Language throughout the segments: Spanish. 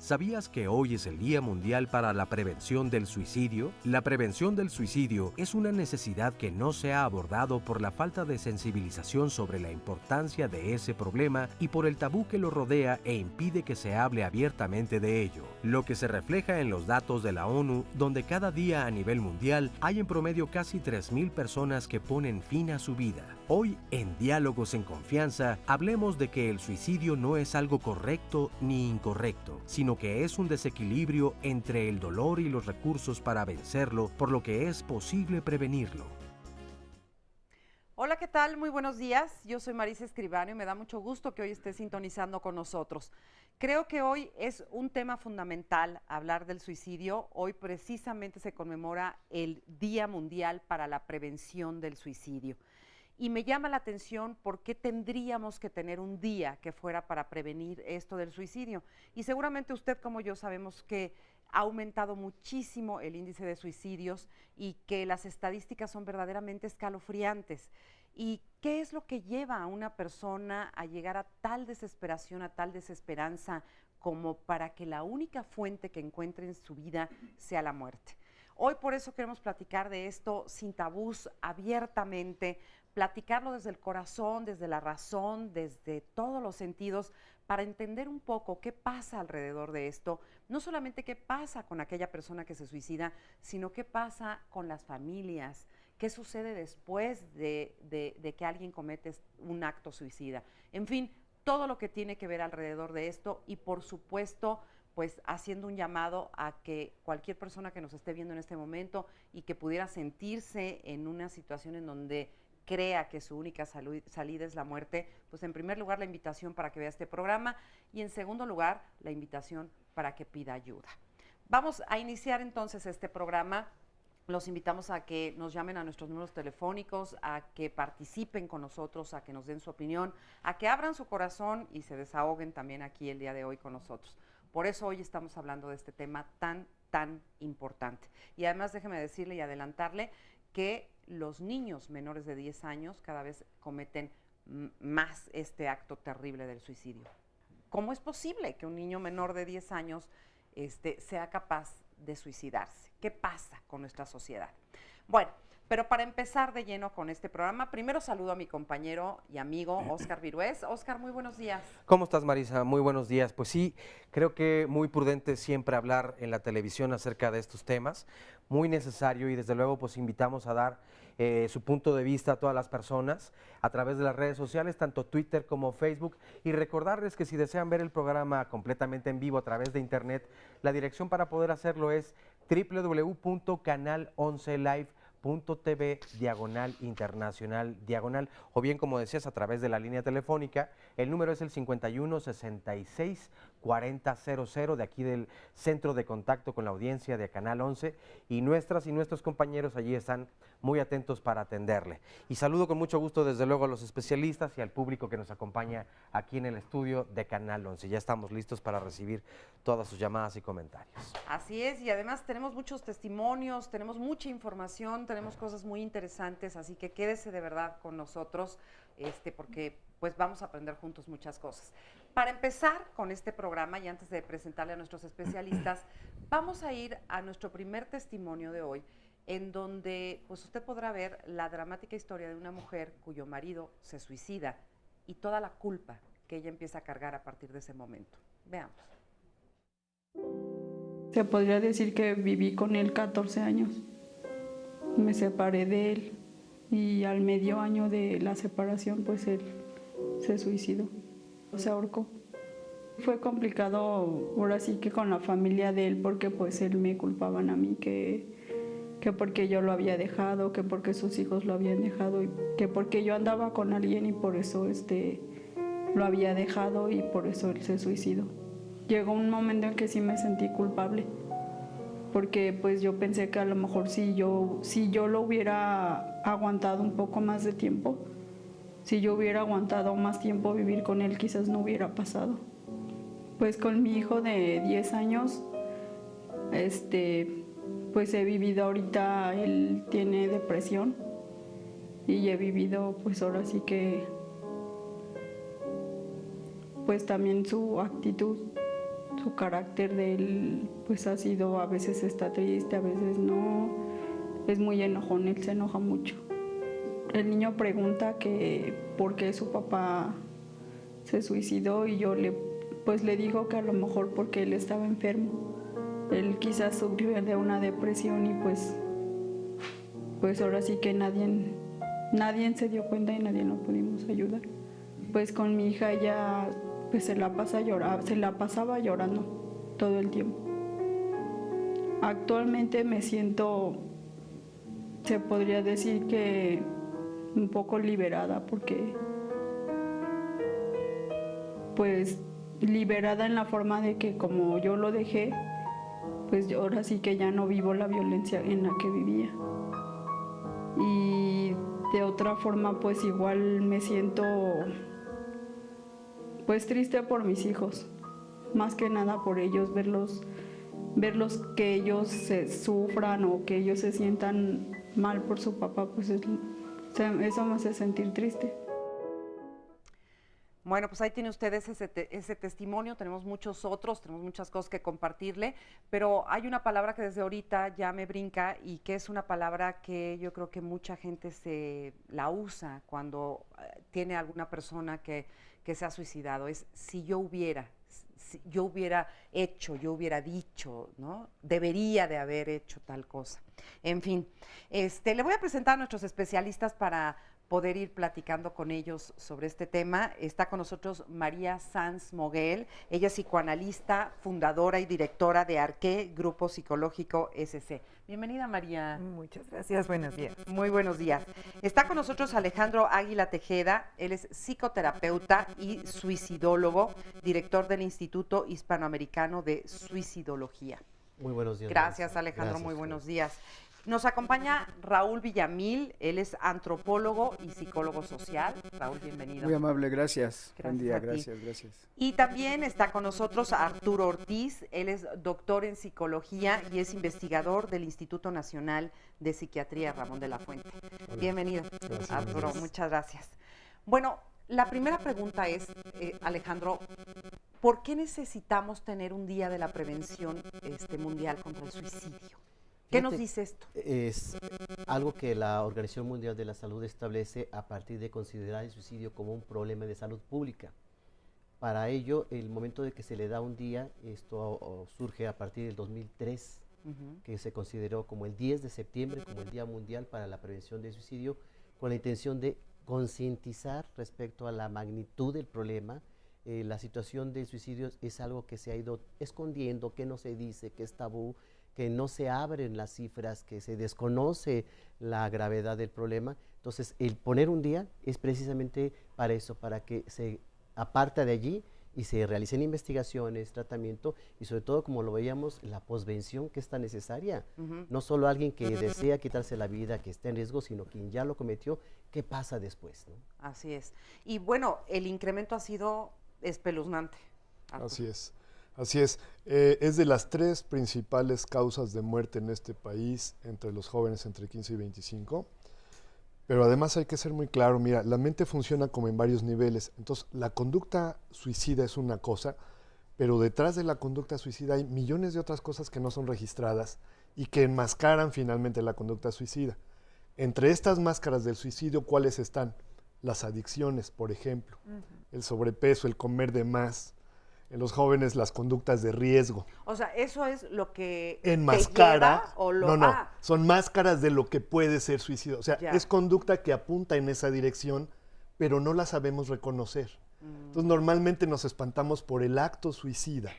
¿Sabías que hoy es el Día Mundial para la Prevención del Suicidio? La prevención del suicidio es una necesidad que no se ha abordado por la falta de sensibilización sobre la importancia de ese problema y por el tabú que lo rodea e impide que se hable abiertamente de ello, lo que se refleja en los datos de la ONU, donde cada día a nivel mundial hay en promedio casi 3.000 personas que ponen fin a su vida. Hoy, en Diálogos en Confianza, hablemos de que el suicidio no es algo correcto ni incorrecto, sino que es un desequilibrio entre el dolor y los recursos para vencerlo, por lo que es posible prevenirlo. Hola, ¿qué tal? Muy buenos días. Yo soy Marisa Escribano y me da mucho gusto que hoy esté sintonizando con nosotros. Creo que hoy es un tema fundamental hablar del suicidio. Hoy precisamente se conmemora el Día Mundial para la Prevención del Suicidio. Y me llama la atención por qué tendríamos que tener un día que fuera para prevenir esto del suicidio. Y seguramente usted como yo sabemos que ha aumentado muchísimo el índice de suicidios y que las estadísticas son verdaderamente escalofriantes. ¿Y qué es lo que lleva a una persona a llegar a tal desesperación, a tal desesperanza, como para que la única fuente que encuentre en su vida sea la muerte? Hoy por eso queremos platicar de esto sin tabús, abiertamente, platicarlo desde el corazón, desde la razón, desde todos los sentidos, para entender un poco qué pasa alrededor de esto, no solamente qué pasa con aquella persona que se suicida, sino qué pasa con las familias, qué sucede después de que alguien comete un acto suicida. En fin, todo lo que tiene que ver alrededor de esto y por supuesto, pues haciendo un llamado a que cualquier persona que nos esté viendo en este momento y que pudiera sentirse en una situación en donde crea que su única salida es la muerte, pues en primer lugar la invitación para que vea este programa y en segundo lugar la invitación para que pida ayuda. Vamos a iniciar entonces este programa. Los invitamos a que nos llamen a nuestros números telefónicos, a que participen con nosotros, a que nos den su opinión, a que abran su corazón y se desahoguen también aquí el día de hoy con nosotros. Por eso hoy estamos hablando de este tema tan importante. Y además déjeme decirle y adelantarle que los niños menores de 10 años cada vez cometen más este acto terrible del suicidio. ¿Cómo es posible que un niño menor de 10 años sea capaz de suicidarse? ¿Qué pasa con nuestra sociedad? Bueno, pero para empezar de lleno con este programa, primero saludo a mi compañero y amigo Óscar Virués. Óscar, muy buenos días. ¿Cómo estás, Marisa? Muy buenos días. Pues sí, creo que muy prudente siempre hablar en la televisión acerca de estos temas, muy necesario y desde luego pues invitamos a dar su punto de vista a todas las personas a través de las redes sociales, tanto Twitter como Facebook, y recordarles que si desean ver el programa completamente en vivo a través de internet, la dirección para poder hacerlo es www.canal11live.tv/internacional/, o bien, como decías, a través de la línea telefónica. El número es el 51 66 4000 de aquí del centro de contacto con la audiencia de Canal 11, y nuestras y nuestros compañeros allí están muy atentos para atenderle. Y saludo con mucho gusto desde luego a los especialistas y al público que nos acompaña aquí en el estudio de Canal 11. Ya estamos listos para recibir todas sus llamadas y comentarios. Así es, y además tenemos muchos testimonios, tenemos mucha información, tenemos cosas muy interesantes, así que quédese de verdad con nosotros, porque pues vamos a aprender juntos muchas cosas. Para empezar con este programa y antes de presentarle a nuestros especialistas, vamos a ir a nuestro primer testimonio de hoy, en donde pues usted podrá ver la dramática historia de una mujer cuyo marido se suicida y toda la culpa que ella empieza a cargar a partir de ese momento. Veamos. Se podría decir que viví con él 14 años. Me separé de él y al medio año de la separación pues él se suicidó, se ahorcó. Fue complicado ahora sí que con la familia de él, porque pues él me culpaban a mí que porque yo lo había dejado, que porque sus hijos lo habían dejado, y que porque yo andaba con alguien y por eso lo había dejado y por eso él se suicidó. llegó un momento en que sí me sentí culpable, porque pues yo pensé que a lo mejor si yo lo hubiera aguantado un poco más de tiempo, si yo hubiera aguantado más tiempo vivir con él, quizás no hubiera pasado. Pues con mi hijo de 10 años, pues he vivido ahorita, él tiene depresión y he vivido pues ahora sí que pues también su actitud, su carácter de él pues ha sido, a veces está triste, a veces no, es muy enojón, él se enoja mucho. El niño pregunta que por qué su papá se suicidó y yo le digo que a lo mejor porque él estaba enfermo. Él quizás sufrió de una depresión y pues ahora sí que nadie se dio cuenta y nadie lo pudimos ayudar. Pues con mi hija ella pues se la pasaba llorando todo el tiempo. Actualmente me siento, se podría decir que un poco liberada, porque pues liberada en la forma de que como yo lo dejé, pues ahora sí que ya no vivo la violencia en la que vivía. Y de otra forma pues igual me siento pues triste por mis hijos, más que nada por ellos, verlos que ellos se sufran o que ellos se sientan mal por su papá, pues eso me hace sentir triste. Bueno, pues ahí tiene ustedes ese testimonio, tenemos muchos otros, tenemos muchas cosas que compartirle, pero hay una palabra que desde ahorita ya me brinca y que es una palabra que yo creo que mucha gente se la usa cuando tiene alguna persona que se ha suicidado, es si yo hubiera hecho, yo hubiera dicho, ¿no? Debería de haber hecho tal cosa. En fin, le voy a presentar a nuestros especialistas para poder ir platicando con ellos sobre este tema. Está con nosotros María Sanz Moguel, ella es psicoanalista, fundadora y directora de Arqué, Grupo Psicológico SC. Bienvenida, María. Muchas gracias, buenos días. Muy buenos días. Está con nosotros Alejandro Águila Tejeda, él es psicoterapeuta y suicidólogo, director del Instituto Hispanoamericano de Suicidología. Muy buenos días. Gracias, Alejandro, gracias, muy buenos días. Nos acompaña Raúl Villamil, él es antropólogo y psicólogo social. Raúl, bienvenido. Muy amable, gracias. Buen día, a ti. gracias. Y también está con nosotros Arturo Ortiz, él es doctor en psicología y es investigador del Instituto Nacional de Psiquiatría Ramón de la Fuente. Hola. Bienvenido, Gracias, Arturo, gracias. muchas gracias. Bueno, la primera pregunta es, Alejandro, ¿por qué necesitamos tener un día de la prevención mundial contra el suicidio? ¿Qué nos dice esto? Es algo que la Organización Mundial de la Salud establece a partir de considerar el suicidio como un problema de salud pública. Para ello, el momento de que se le da un día, esto surge a partir del 2003, que se consideró como el 10 de septiembre, como el Día Mundial para la Prevención del Suicidio, con la intención de concientizar respecto a la magnitud del problema. La situación del suicidio es algo que se ha ido escondiendo, que no se dice, que es tabú, que no se abren las cifras, que se desconoce la gravedad del problema. Entonces, el poner un día es precisamente para eso, para que se aparta de allí y se realicen investigaciones, tratamiento y sobre todo, como lo veíamos, la posvención que es tan necesaria. No solo alguien que desea quitarse la vida, que está en riesgo, sino quien ya lo cometió, ¿qué pasa después, ¿no? Así es. Y bueno, el incremento ha sido espeluznante. Así es. Así es. Es de las 3 principales causas de muerte en este país entre los jóvenes entre 15 y 25. Pero además hay que ser muy claro, mira, la mente funciona como en varios niveles. Entonces, la conducta suicida es una cosa, pero detrás de la conducta suicida hay millones de otras cosas que no son registradas y que enmascaran finalmente la conducta suicida. Entre estas máscaras del suicidio, ¿cuáles están? Las adicciones, por ejemplo, el sobrepeso, el comer de más. En los jóvenes, las conductas de riesgo. O sea, ¿eso es lo que enmascara? te lleva, o lo, no, son máscaras de lo que puede ser suicidio. O sea, ya. Es conducta que apunta en esa dirección, pero no la sabemos reconocer. Entonces, normalmente nos espantamos por el acto suicida.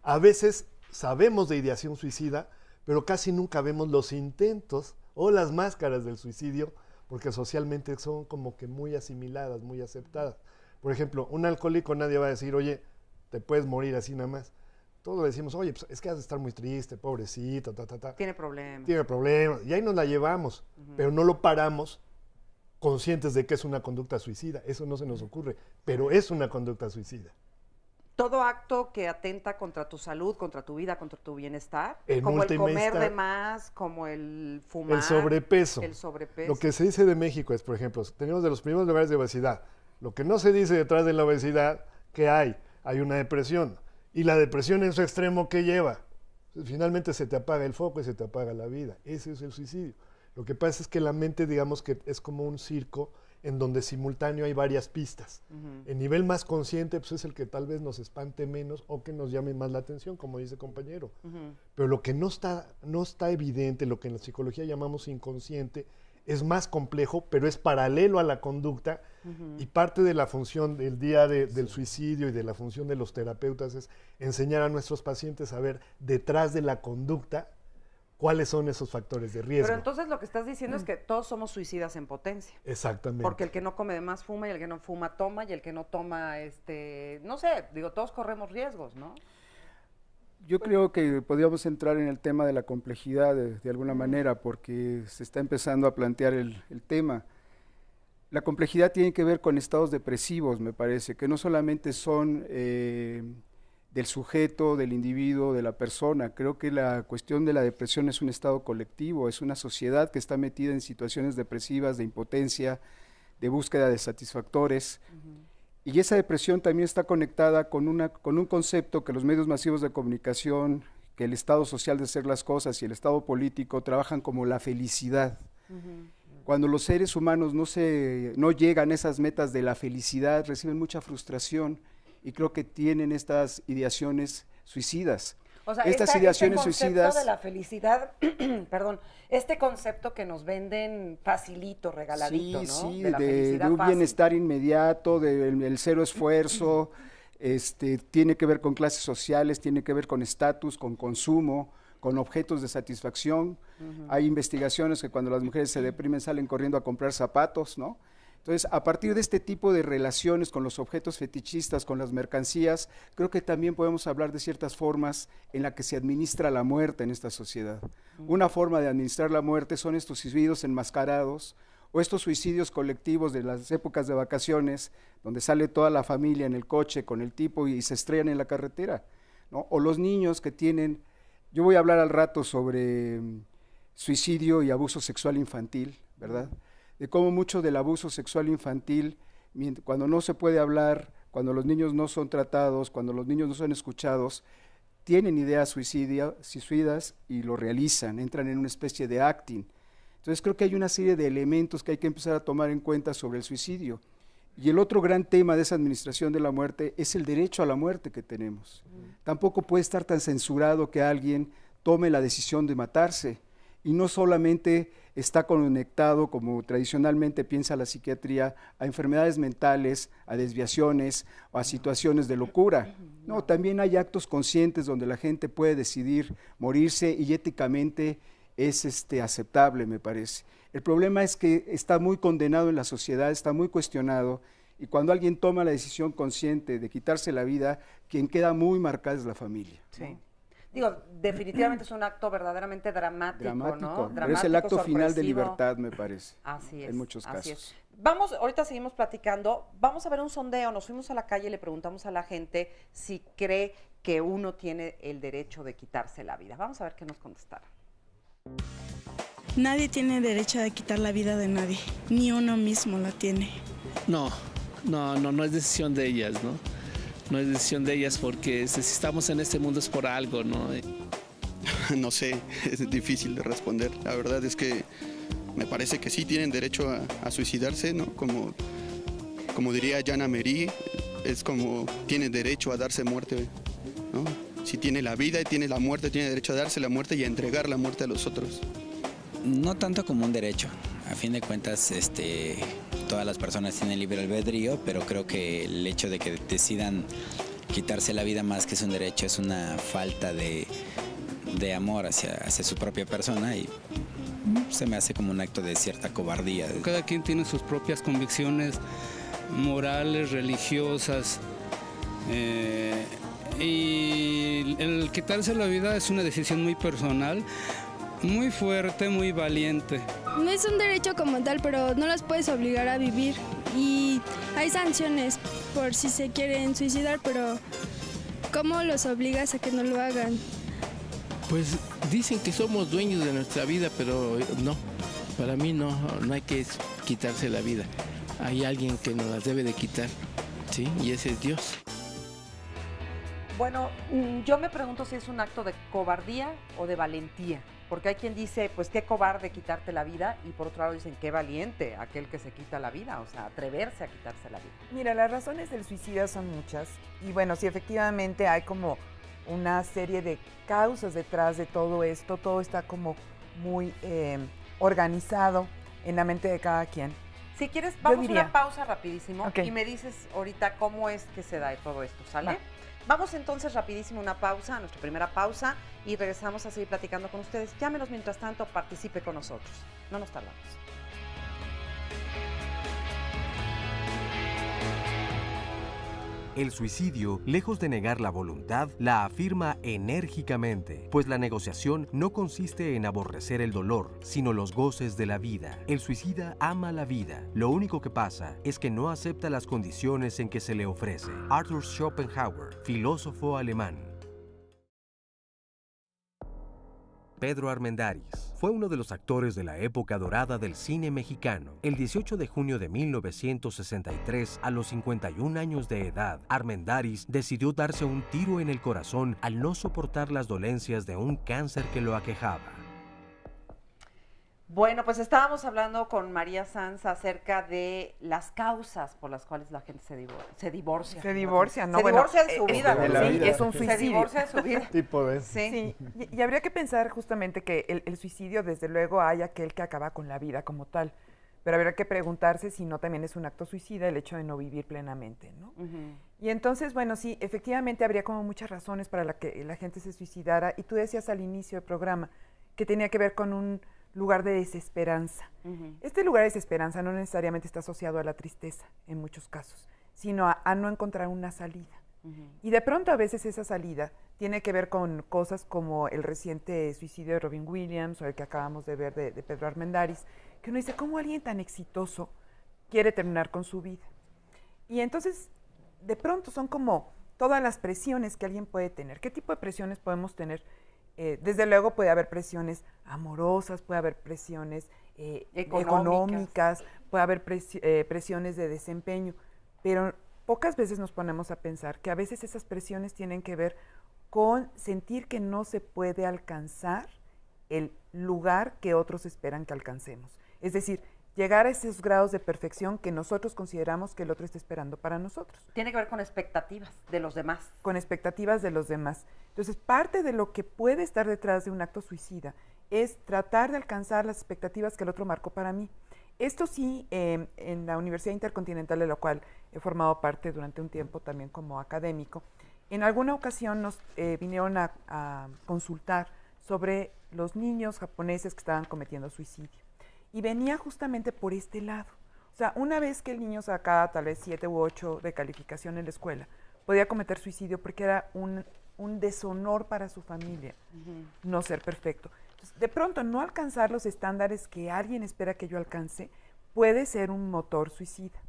A veces sabemos de ideación suicida, pero casi nunca vemos los intentos o las máscaras del suicidio, porque socialmente son como que muy asimiladas, muy aceptadas. Por ejemplo, un alcohólico nadie va a decir, oye, te puedes morir así nada más. Todos le decimos, oye, pues es que has de estar muy triste, pobrecito, Tiene problemas. Tiene problemas, y ahí nos la llevamos, pero no lo paramos conscientes de que es una conducta suicida. Eso no se nos ocurre, pero es una conducta suicida. Todo acto que atenta contra tu salud, contra tu vida, contra tu bienestar, En como el última comer de más, como el fumar. El sobrepeso. El sobrepeso. Lo que se dice de México es, por ejemplo, tenemos de los primeros lugares de obesidad. Lo que no se dice detrás de la obesidad, ¿qué hay? Hay una depresión. Y la depresión en su extremo, ¿qué lleva? Finalmente se te apaga el foco y se te apaga la vida. Ese es el suicidio. Lo que pasa es que la mente, digamos que es como un circo en donde simultáneo hay varias pistas. El nivel más consciente pues, es el que tal vez nos espante menos o que nos llame más la atención, como dice el compañero. Pero lo que no está evidente, lo que en la psicología llamamos inconsciente, es más complejo, pero es paralelo a la conducta y parte de la función del día del suicidio y de la función de los terapeutas es enseñar a nuestros pacientes a ver detrás de la conducta cuáles son esos factores de riesgo. Pero entonces lo que estás diciendo es que todos somos suicidas en potencia. Exactamente. Porque el que no come de más fuma y el que no fuma toma y el que no toma, no sé, digo, todos corremos riesgos, ¿no? Yo creo que podríamos entrar en el tema de la complejidad de alguna manera porque se está empezando a plantear el tema. La complejidad tiene que ver con estados depresivos, me parece, que no solamente son del sujeto, del individuo, de la persona. Creo que la cuestión de la depresión es un estado colectivo, es una sociedad que está metida en situaciones depresivas, de impotencia, de búsqueda de satisfactores. Y esa depresión también está conectada con un concepto que los medios masivos de comunicación, que el estado social de hacer las cosas y el estado político trabajan como la felicidad. Cuando los seres humanos no llegan a esas metas de la felicidad, reciben mucha frustración y creo que tienen estas ideaciones suicidas. O sea, estas ideaciones este concepto suicidas de la felicidad, perdón, este concepto que nos venden facilito, regaladito, ¿no? Sí, de la de felicidad un fácil. bienestar inmediato, del cero esfuerzo, tiene que ver con clases sociales, tiene que ver con estatus, con consumo, con objetos de satisfacción. Hay investigaciones que cuando las mujeres se deprimen salen corriendo a comprar zapatos, ¿no? Entonces, a partir de este tipo de relaciones con los objetos fetichistas, con las mercancías, creo que también podemos hablar de ciertas formas en las que se administra la muerte en esta sociedad. Una forma de administrar la muerte son estos suicidios enmascarados o estos suicidios colectivos de las épocas de vacaciones, donde sale toda la familia en el coche con el tipo y se estrellan en la carretera, ¿no? O los niños que tienen, yo voy a hablar al rato sobre suicidio y abuso sexual infantil, ¿verdad? De cómo mucho del abuso sexual infantil, cuando no se puede hablar, cuando los niños no son tratados, cuando los niños no son escuchados, tienen ideas suicidas y lo realizan, entran en una especie de acting. Entonces creo que hay una serie de elementos que hay que empezar a tomar en cuenta sobre el suicidio. Y el otro gran tema de esa administración de la muerte es el derecho a la muerte que tenemos. Tampoco puede estar tan censurado que alguien tome la decisión de matarse. Y no solamente está conectado, como tradicionalmente piensa la psiquiatría, a enfermedades mentales, a desviaciones o a situaciones de locura. No, también hay actos conscientes donde la gente puede decidir morirse y éticamente es aceptable, me parece. El problema es que está muy condenado en la sociedad, está muy cuestionado, y cuando alguien toma la decisión consciente de quitarse la vida, quien queda muy marcada es la familia. Sí. ¿No? Digo, definitivamente es un acto verdaderamente dramático, ¿no? Pero es el acto final de libertad, me parece. Así es. En muchos casos. Así es. Vamos, ahorita seguimos platicando, vamos a ver un sondeo, nos fuimos a la calle y le preguntamos a la gente si cree que uno tiene el derecho de quitarse la vida. Vamos a ver qué nos contestaron. Nadie tiene derecho de quitar la vida de nadie, ni uno mismo la tiene. No es decisión de ellas, ¿no? No es decisión de ellas porque si estamos en este mundo es por algo, ¿no? No sé, es difícil de responder. La verdad es que me parece que sí tienen derecho a suicidarse, ¿no? Como diría Jana Meri, es como tiene derecho a darse muerte, ¿no? Si tiene la vida y tiene la muerte, tiene derecho a darse la muerte y a entregar la muerte a los otros. No tanto como un derecho. A fin de cuentas, todas las personas tienen libre albedrío, pero creo que el hecho de que decidan quitarse la vida más que es un derecho es una falta de amor hacia su propia persona y se me hace como un acto de cierta cobardía. Cada quien tiene sus propias convicciones morales, religiosas, Y el quitarse la vida es una decisión muy personal, muy fuerte, muy valiente. No es un derecho como tal, pero no los puedes obligar a vivir. Y hay sanciones por si se quieren suicidar, pero ¿cómo los obligas a que no lo hagan? Pues dicen que somos dueños de nuestra vida, pero no, para mí no hay que quitarse la vida. Hay alguien que nos las debe de quitar, ¿sí? Y ese es Dios. Bueno, yo me pregunto si es un acto de cobardía o de valentía, porque hay quien dice, pues qué cobarde quitarte la vida, y por otro lado dicen, qué valiente aquel que se quita la vida, o sea, atreverse a quitarse la vida. Mira, las razones del suicidio son muchas, y bueno, sí, efectivamente hay como una serie de causas detrás de todo esto, todo está como muy organizado en la mente de cada quien. Si quieres, vamos a una pausa rapidísimo y me dices ahorita cómo es que se da todo esto, ¿sale? Vamos entonces rapidísimo a una pausa, a nuestra primera pausa, y regresamos a seguir platicando con ustedes. Llámenos mientras tanto, participe con nosotros. No nos tardamos. El suicidio, lejos de negar la voluntad, la afirma enérgicamente, pues la negociación no consiste en aborrecer el dolor, sino los goces de la vida. El suicida ama la vida, lo único que pasa es que no acepta las condiciones en que se le ofrece. Arthur Schopenhauer, filósofo alemán. Pedro Armendáriz fue uno de los actores de la época dorada del cine mexicano. El 18 de junio de 1963, a los 51 años de edad, Armendáriz decidió darse un tiro en el corazón al no soportar las dolencias de un cáncer que lo aquejaba. Bueno, pues estábamos hablando con María Sanz acerca de las causas por las cuales la gente se divorcia. Se divorcia, ¿no? Se divorcia de su vida. Sí, es un suicidio. Se divorcia de su vida. Tipo de... Sí. Y habría que pensar justamente que el suicidio, desde luego, hay aquel que acaba con la vida como tal. Pero habría que preguntarse si no también es un acto suicida el hecho de no vivir plenamente, ¿no? Y entonces, bueno, sí, efectivamente habría como muchas razones para la que la gente se suicidara. Y tú decías al inicio del programa que tenía que ver con un lugar de desesperanza. Este lugar de desesperanza no necesariamente está asociado a la tristeza, en muchos casos, sino a no encontrar una salida. Y de pronto a veces esa salida tiene que ver con cosas como el reciente suicidio de Robin Williams o el que acabamos de ver de Pedro Armendáriz, que uno dice, ¿cómo alguien tan exitoso quiere terminar con su vida? Y entonces, de pronto son como todas las presiones que alguien puede tener. ¿Qué tipo de presiones podemos tener? Desde luego puede haber presiones amorosas, puede haber presiones económicas, puede haber presiones de desempeño, pero pocas veces nos ponemos a pensar que a veces esas presiones tienen que ver con sentir que no se puede alcanzar el lugar que otros esperan que alcancemos. Es decir, llegar a esos grados de perfección que nosotros consideramos que el otro está esperando para nosotros. Tiene que ver con expectativas de los demás. Con expectativas de los demás. Entonces, parte de lo que puede estar detrás de un acto suicida es tratar de alcanzar las expectativas que el otro marcó para mí. Esto sí, en la Universidad Intercontinental, de la cual he formado parte durante un tiempo también como académico, en alguna ocasión nos vinieron a consultar sobre los niños japoneses que estaban cometiendo suicidio. Y venía justamente por este lado. O sea, una vez que el niño sacaba tal vez 7 u 8 de calificación en la escuela, podía cometer suicidio porque era un deshonor para su familia no ser perfecto. Entonces, de pronto, no alcanzar los estándares que alguien espera que yo alcance puede ser un motor suicida.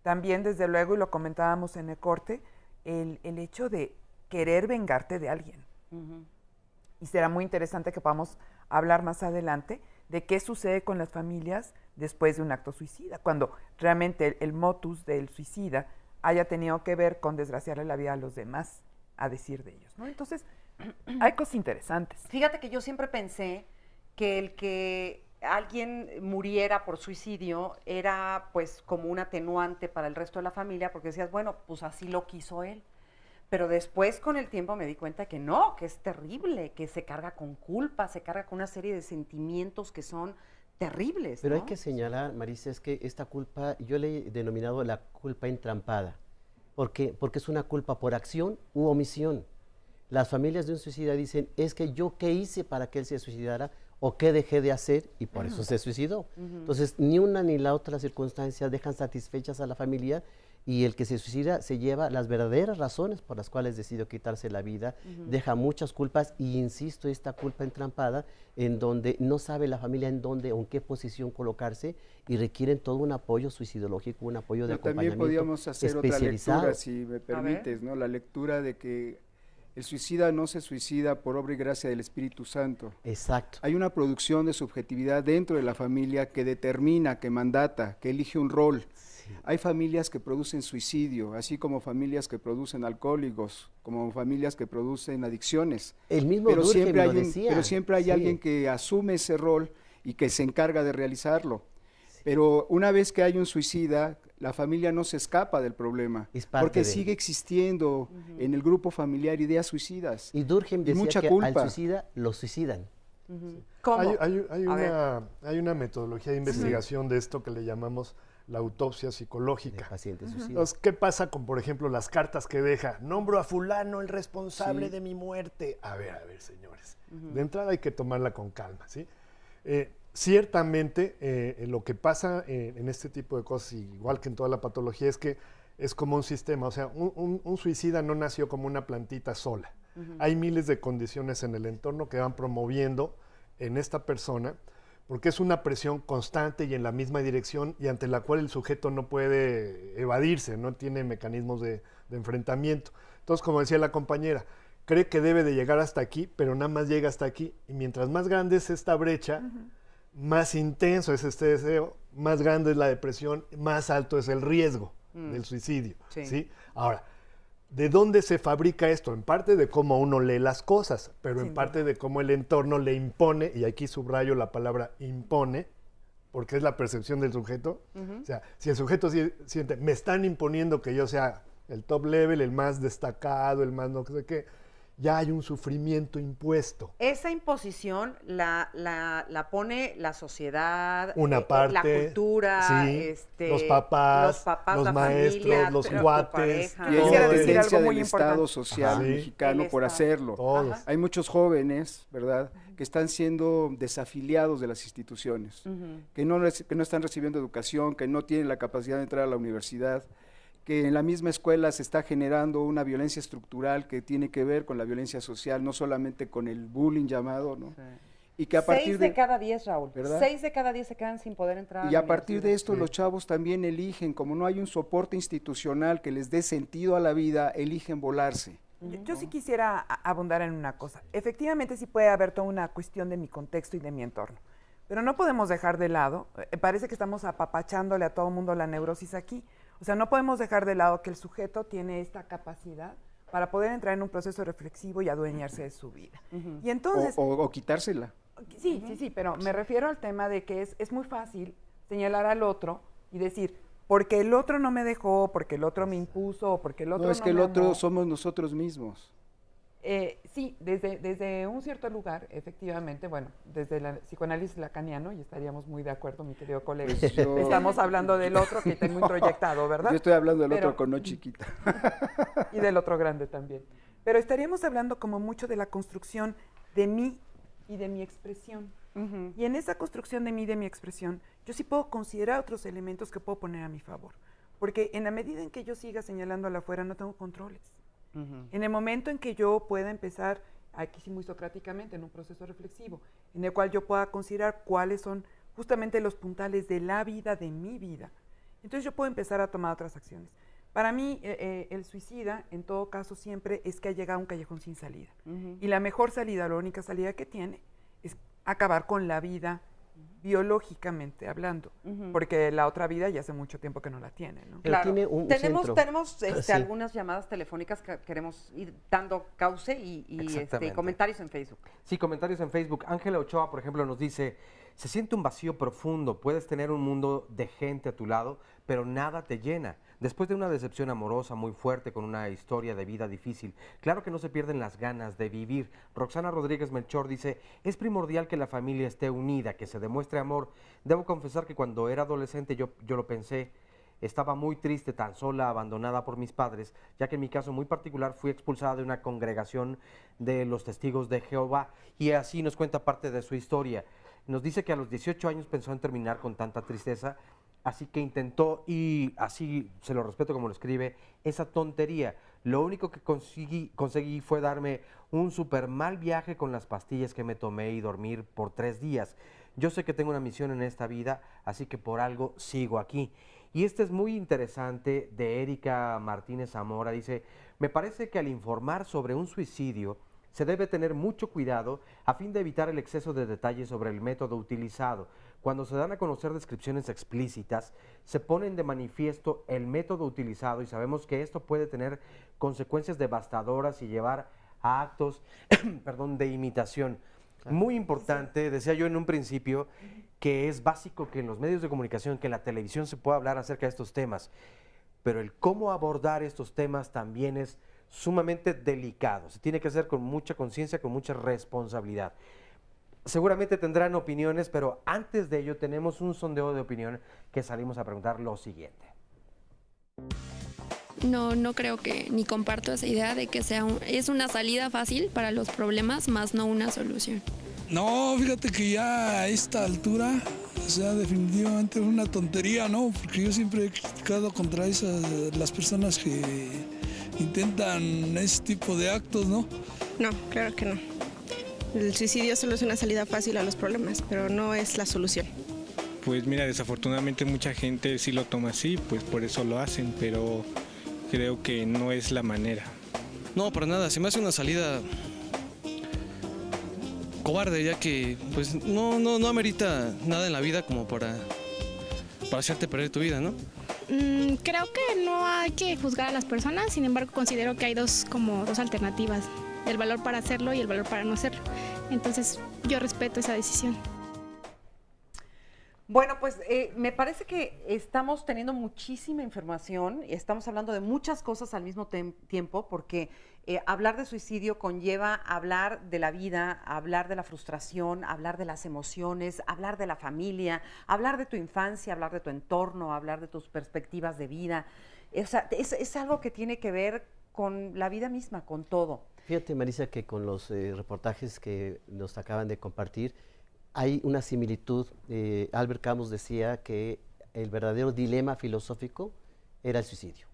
También, desde luego, y lo comentábamos en el corte, el hecho de querer vengarte de alguien. Y será muy interesante que podamos hablar más adelante de qué sucede con las familias después de un acto suicida, cuando realmente el motus del suicida haya tenido que ver con desgraciarle la vida a los demás, a decir de ellos, ¿no? Entonces, hay cosas interesantes. Fíjate que yo siempre pensé que el que alguien muriera por suicidio era pues como un atenuante para el resto de la familia, porque decías, bueno, pues así lo quiso él. Pero después, con el tiempo, me di cuenta que no, que es terrible, que se carga con culpa, se carga con una serie de sentimientos que son terribles, Pero ¿no? hay que señalar, Marisa, es que esta culpa, yo le he denominado la culpa entrampada. ¿Por qué? Porque es una culpa por acción u omisión. Las familias de un suicida dicen, es que yo qué hice para que él se suicidara o qué dejé de hacer y por eso se suicidó. Entonces, ni una ni la otra circunstancia dejan satisfechas a la familia y el que se suicida se lleva las verdaderas razones por las cuales decidió quitarse la vida, deja muchas culpas y, insisto, esta culpa entrampada en donde no sabe la familia en dónde o en qué posición colocarse y requieren todo un apoyo suicidológico, un apoyo de acompañamiento también podríamos hacer otra lectura, si me permites, ¿no? La lectura de que el suicida no se suicida por obra y gracia del Espíritu Santo. Exacto. Hay una producción de subjetividad dentro de la familia que determina, que mandata, que elige un rol. Hay familias que producen suicidio, así como familias que producen alcohólicos, como familias que producen adicciones. El mismo Durkheim lo decía. Pero siempre hay alguien que asume ese rol y que se encarga de realizarlo. Pero una vez que hay un suicida, la familia no se escapa del problema, porque sigue existiendo en el grupo familiar ideas suicidas. Y Durkheim decía que al suicida lo suicidan. ¿Cómo? Hay una metodología de investigación de esto que le llamamos la autopsia psicológica. Entonces, ¿qué pasa con, por ejemplo, las cartas que deja? Nombro a fulano el responsable de mi muerte. A ver, señores. De entrada hay que tomarla con calma, ¿sí? Ciertamente, lo que pasa en este tipo de cosas, igual que en toda la patología, es que es como un sistema. O sea, un suicida no nació como una plantita sola. Hay miles de condiciones en el entorno que van promoviendo en esta persona, porque es una presión constante y en la misma dirección y ante la cual el sujeto no puede evadirse, no tiene mecanismos de enfrentamiento. Entonces, como decía la compañera, cree que debe de llegar hasta aquí, pero nada más llega hasta aquí. Y mientras más grande es esta brecha, más intenso es este deseo, más grande es la depresión, más alto es el riesgo del suicidio. ¿Sí? Ahora, ¿de dónde se fabrica esto? En parte de cómo uno lee las cosas, pero en parte de cómo el entorno le impone, y aquí subrayo la palabra impone, porque es la percepción del sujeto. O sea, si el sujeto siente, me están imponiendo que yo sea el top level, el más destacado, el más no sé qué, ya hay un sufrimiento impuesto. Esa imposición la pone la sociedad, una parte, la cultura, los papás, los maestros, familia, los cuates. Y hay una tendencia del Estado social mexicano por hacerlo. Hay muchos jóvenes, ¿verdad?, que están siendo desafiliados de las instituciones, que no están recibiendo educación, que no tienen la capacidad de entrar a la universidad, que en la misma escuela se está generando una violencia estructural que tiene que ver con la violencia social, no solamente con el bullying llamado, ¿no? Y que a partir 6 de cada 10, Raúl, ¿verdad? 6 de cada 10 se quedan sin poder entrar. Y a partir de esto los chavos también eligen, como no hay un soporte institucional que les dé sentido a la vida, eligen volarse. Yo sí quisiera abundar en una cosa. Efectivamente sí puede haber toda una cuestión de mi contexto y de mi entorno, pero no podemos dejar de lado, parece que estamos apapachándole a todo el mundo la neurosis aquí. O sea, no podemos dejar de lado que el sujeto tiene esta capacidad para poder entrar en un proceso reflexivo y adueñarse de su vida. Y entonces, o quitársela. Sí, pero me refiero al tema de que es muy fácil señalar al otro y decir, porque el otro no me dejó, porque el otro me impuso, porque el otro no es no que el me otro amó. somos nosotros mismos. Sí, desde un cierto lugar, efectivamente, bueno, desde el psicoanálisis lacaniano, y estaríamos muy de acuerdo, mi querido colega, Pues estamos hablando del otro que tengo introyectado, ¿verdad? Yo estoy hablando del otro con O chiquita. Y del otro grande también. Pero estaríamos hablando como mucho de la construcción de mí y de mi expresión. Y en esa construcción de mí y de mi expresión, yo sí puedo considerar otros elementos que puedo poner a mi favor. Porque en la medida en que yo siga señalando al afuera, no tengo controles. En el momento en que yo pueda empezar, aquí sí muy socráticamente, en un proceso reflexivo, en el cual yo pueda considerar cuáles son justamente los puntales de la vida, de mi vida, entonces yo puedo empezar a tomar otras acciones. Para mí, el suicida, en todo caso, siempre es que ha llegado a un callejón sin salida. Y la mejor salida, la única salida que tiene, es acabar con la vida biológicamente hablando, porque la otra vida ya hace mucho tiempo que no la tiene, ¿no? Pero tiene un centro. Tenemos algunas llamadas telefónicas que queremos ir dando cauce y comentarios en Facebook. Sí, comentarios en Facebook. Ángela Ochoa, por ejemplo, nos dice, se siente un vacío profundo, puedes tener un mundo de gente a tu lado, pero nada te llena. Después de una decepción amorosa muy fuerte con una historia de vida difícil, claro que no se pierden las ganas de vivir. Roxana Rodríguez Melchor dice, es primordial que la familia esté unida, que se demuestre amor. Debo confesar que cuando era adolescente yo lo pensé, estaba muy triste, tan sola, abandonada por mis padres, ya que en mi caso muy particular fui expulsada de una congregación de los Testigos de Jehová, y así nos cuenta parte de su historia. Nos dice que a los 18 años pensó en terminar con tanta tristeza, así que intentó, y así se lo respeto como lo escribe, esa tontería. Lo único que conseguí fue darme un súper mal viaje con las pastillas que me tomé y dormir por 3 días. Yo sé que tengo una misión en esta vida, así que por algo sigo aquí. Y este es muy interesante, de Erika Martínez Zamora. Dice, me parece que al informar sobre un suicidio se debe tener mucho cuidado a fin de evitar el exceso de detalles sobre el método utilizado. Cuando se dan a conocer descripciones explícitas, se ponen de manifiesto el método utilizado y sabemos que esto puede tener consecuencias devastadoras y llevar a actos de imitación. Muy importante, decía yo en un principio, que es básico que en los medios de comunicación, que en la televisión se pueda hablar acerca de estos temas, pero el cómo abordar estos temas también es sumamente delicado. Se tiene que hacer con mucha conciencia, con mucha responsabilidad. Seguramente tendrán opiniones, pero antes de ello tenemos un sondeo de opinión que salimos a preguntar lo siguiente. No creo que, ni comparto esa idea de que es una salida fácil para los problemas, más no una solución. No, fíjate que ya a esta altura, o sea, definitivamente es una tontería, ¿no? Porque yo siempre he criticado contra las personas que intentan ese tipo de actos, ¿no? No, claro que no. El suicidio solo es una salida fácil a los problemas, pero no es la solución. Pues mira, desafortunadamente mucha gente sí lo toma así, pues por eso lo hacen, pero creo que no es la manera. No, para nada, se me hace una salida cobarde, ya que pues no amerita nada en la vida como para hacerte perder tu vida, ¿no? Creo que no hay que juzgar a las personas, sin embargo considero que hay dos alternativas, el valor para hacerlo y el valor para no hacerlo. Entonces yo respeto esa decisión. Bueno, pues me parece que estamos teniendo muchísima información, estamos hablando de muchas cosas al mismo tiempo, porque hablar de suicidio conlleva hablar de la vida, hablar de la frustración, hablar de las emociones, hablar de la familia, hablar de tu infancia, hablar de tu entorno, hablar de tus perspectivas de vida. O sea, es algo que tiene que ver con la vida misma, con todo. Fíjate, Marisa, que con los reportajes que nos acaban de compartir, hay una similitud. Albert Camus decía que el verdadero dilema filosófico era el suicidio.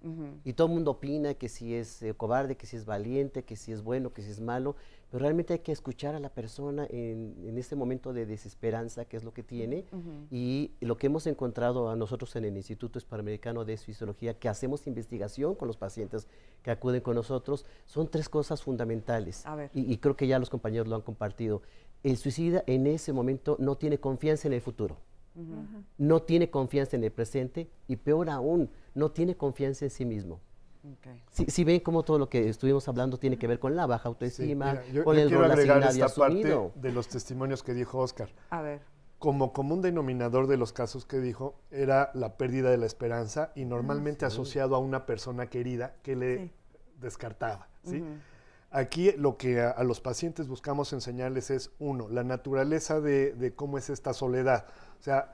Y todo el mundo opina que si es cobarde, que si es valiente, que si es bueno, que si es malo, pero realmente hay que escuchar a la persona en este momento de desesperanza, que es lo que tiene, y lo que hemos encontrado a nosotros en el Instituto Hispanoamericano de Suicidología, que hacemos investigación con los pacientes que acuden con nosotros, son 3 cosas fundamentales, y creo que ya los compañeros lo han compartido. El suicida en ese momento no tiene confianza en el futuro, no tiene confianza en el presente y peor aún, no tiene confianza en sí mismo. Si ven cómo todo lo que estuvimos hablando tiene que ver con la baja autoestima, con el rol asignado y asumido. De los testimonios que dijo Oscar. A ver. Como común denominador de los casos que dijo era la pérdida de la esperanza y normalmente asociado a una persona querida que le descartaba, ¿sí? Aquí lo que a los pacientes buscamos enseñarles es, 1, la naturaleza de cómo es esta soledad. O sea,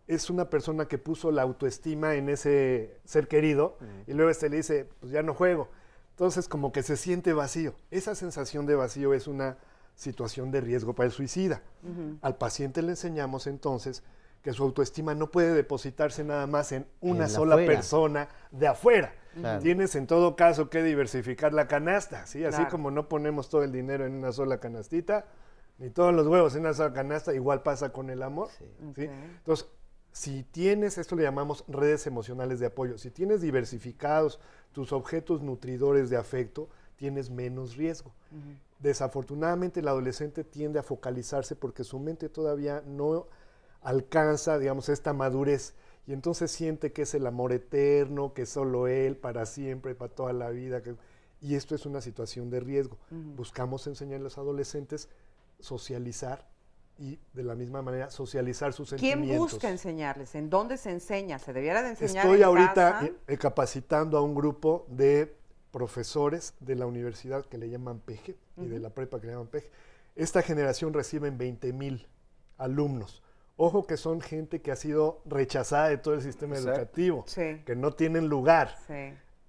es una persona que puso la autoestima en ese ser querido y luego le dice, pues ya no juego. Entonces como que se siente vacío. Esa sensación de vacío es una situación de riesgo para el suicida. Al paciente le enseñamos entonces que su autoestima no puede depositarse nada más en una sola persona de afuera. Claro. Tienes en todo caso que diversificar la canasta, ¿sí? Así como no ponemos todo el dinero en una sola canastita, ni todos los huevos en una sola canasta, igual pasa con el amor. ¿Sí? Entonces, si tienes, esto le llamamos redes emocionales de apoyo, si tienes diversificados tus objetos nutridores de afecto, tienes menos riesgo. Desafortunadamente el adolescente tiende a focalizarse porque su mente todavía no alcanza, digamos, esta madurez y entonces siente que es el amor eterno, que es solo él, para siempre, para toda la vida. Y esto es una situación de riesgo. Buscamos enseñar a los adolescentes socializar y de la misma manera socializar sus sentimientos. ¿Quién busca enseñarles? ¿En dónde se enseña? ¿Se debiera de enseñar Estoy en ahorita casa? Capacitando a un grupo de profesores de la universidad que le llaman PEGE y de la prepa que le llaman PEGE. Esta generación reciben 20,000 alumnos. Ojo que son gente que ha sido rechazada de todo el sistema educativo, que no tienen lugar.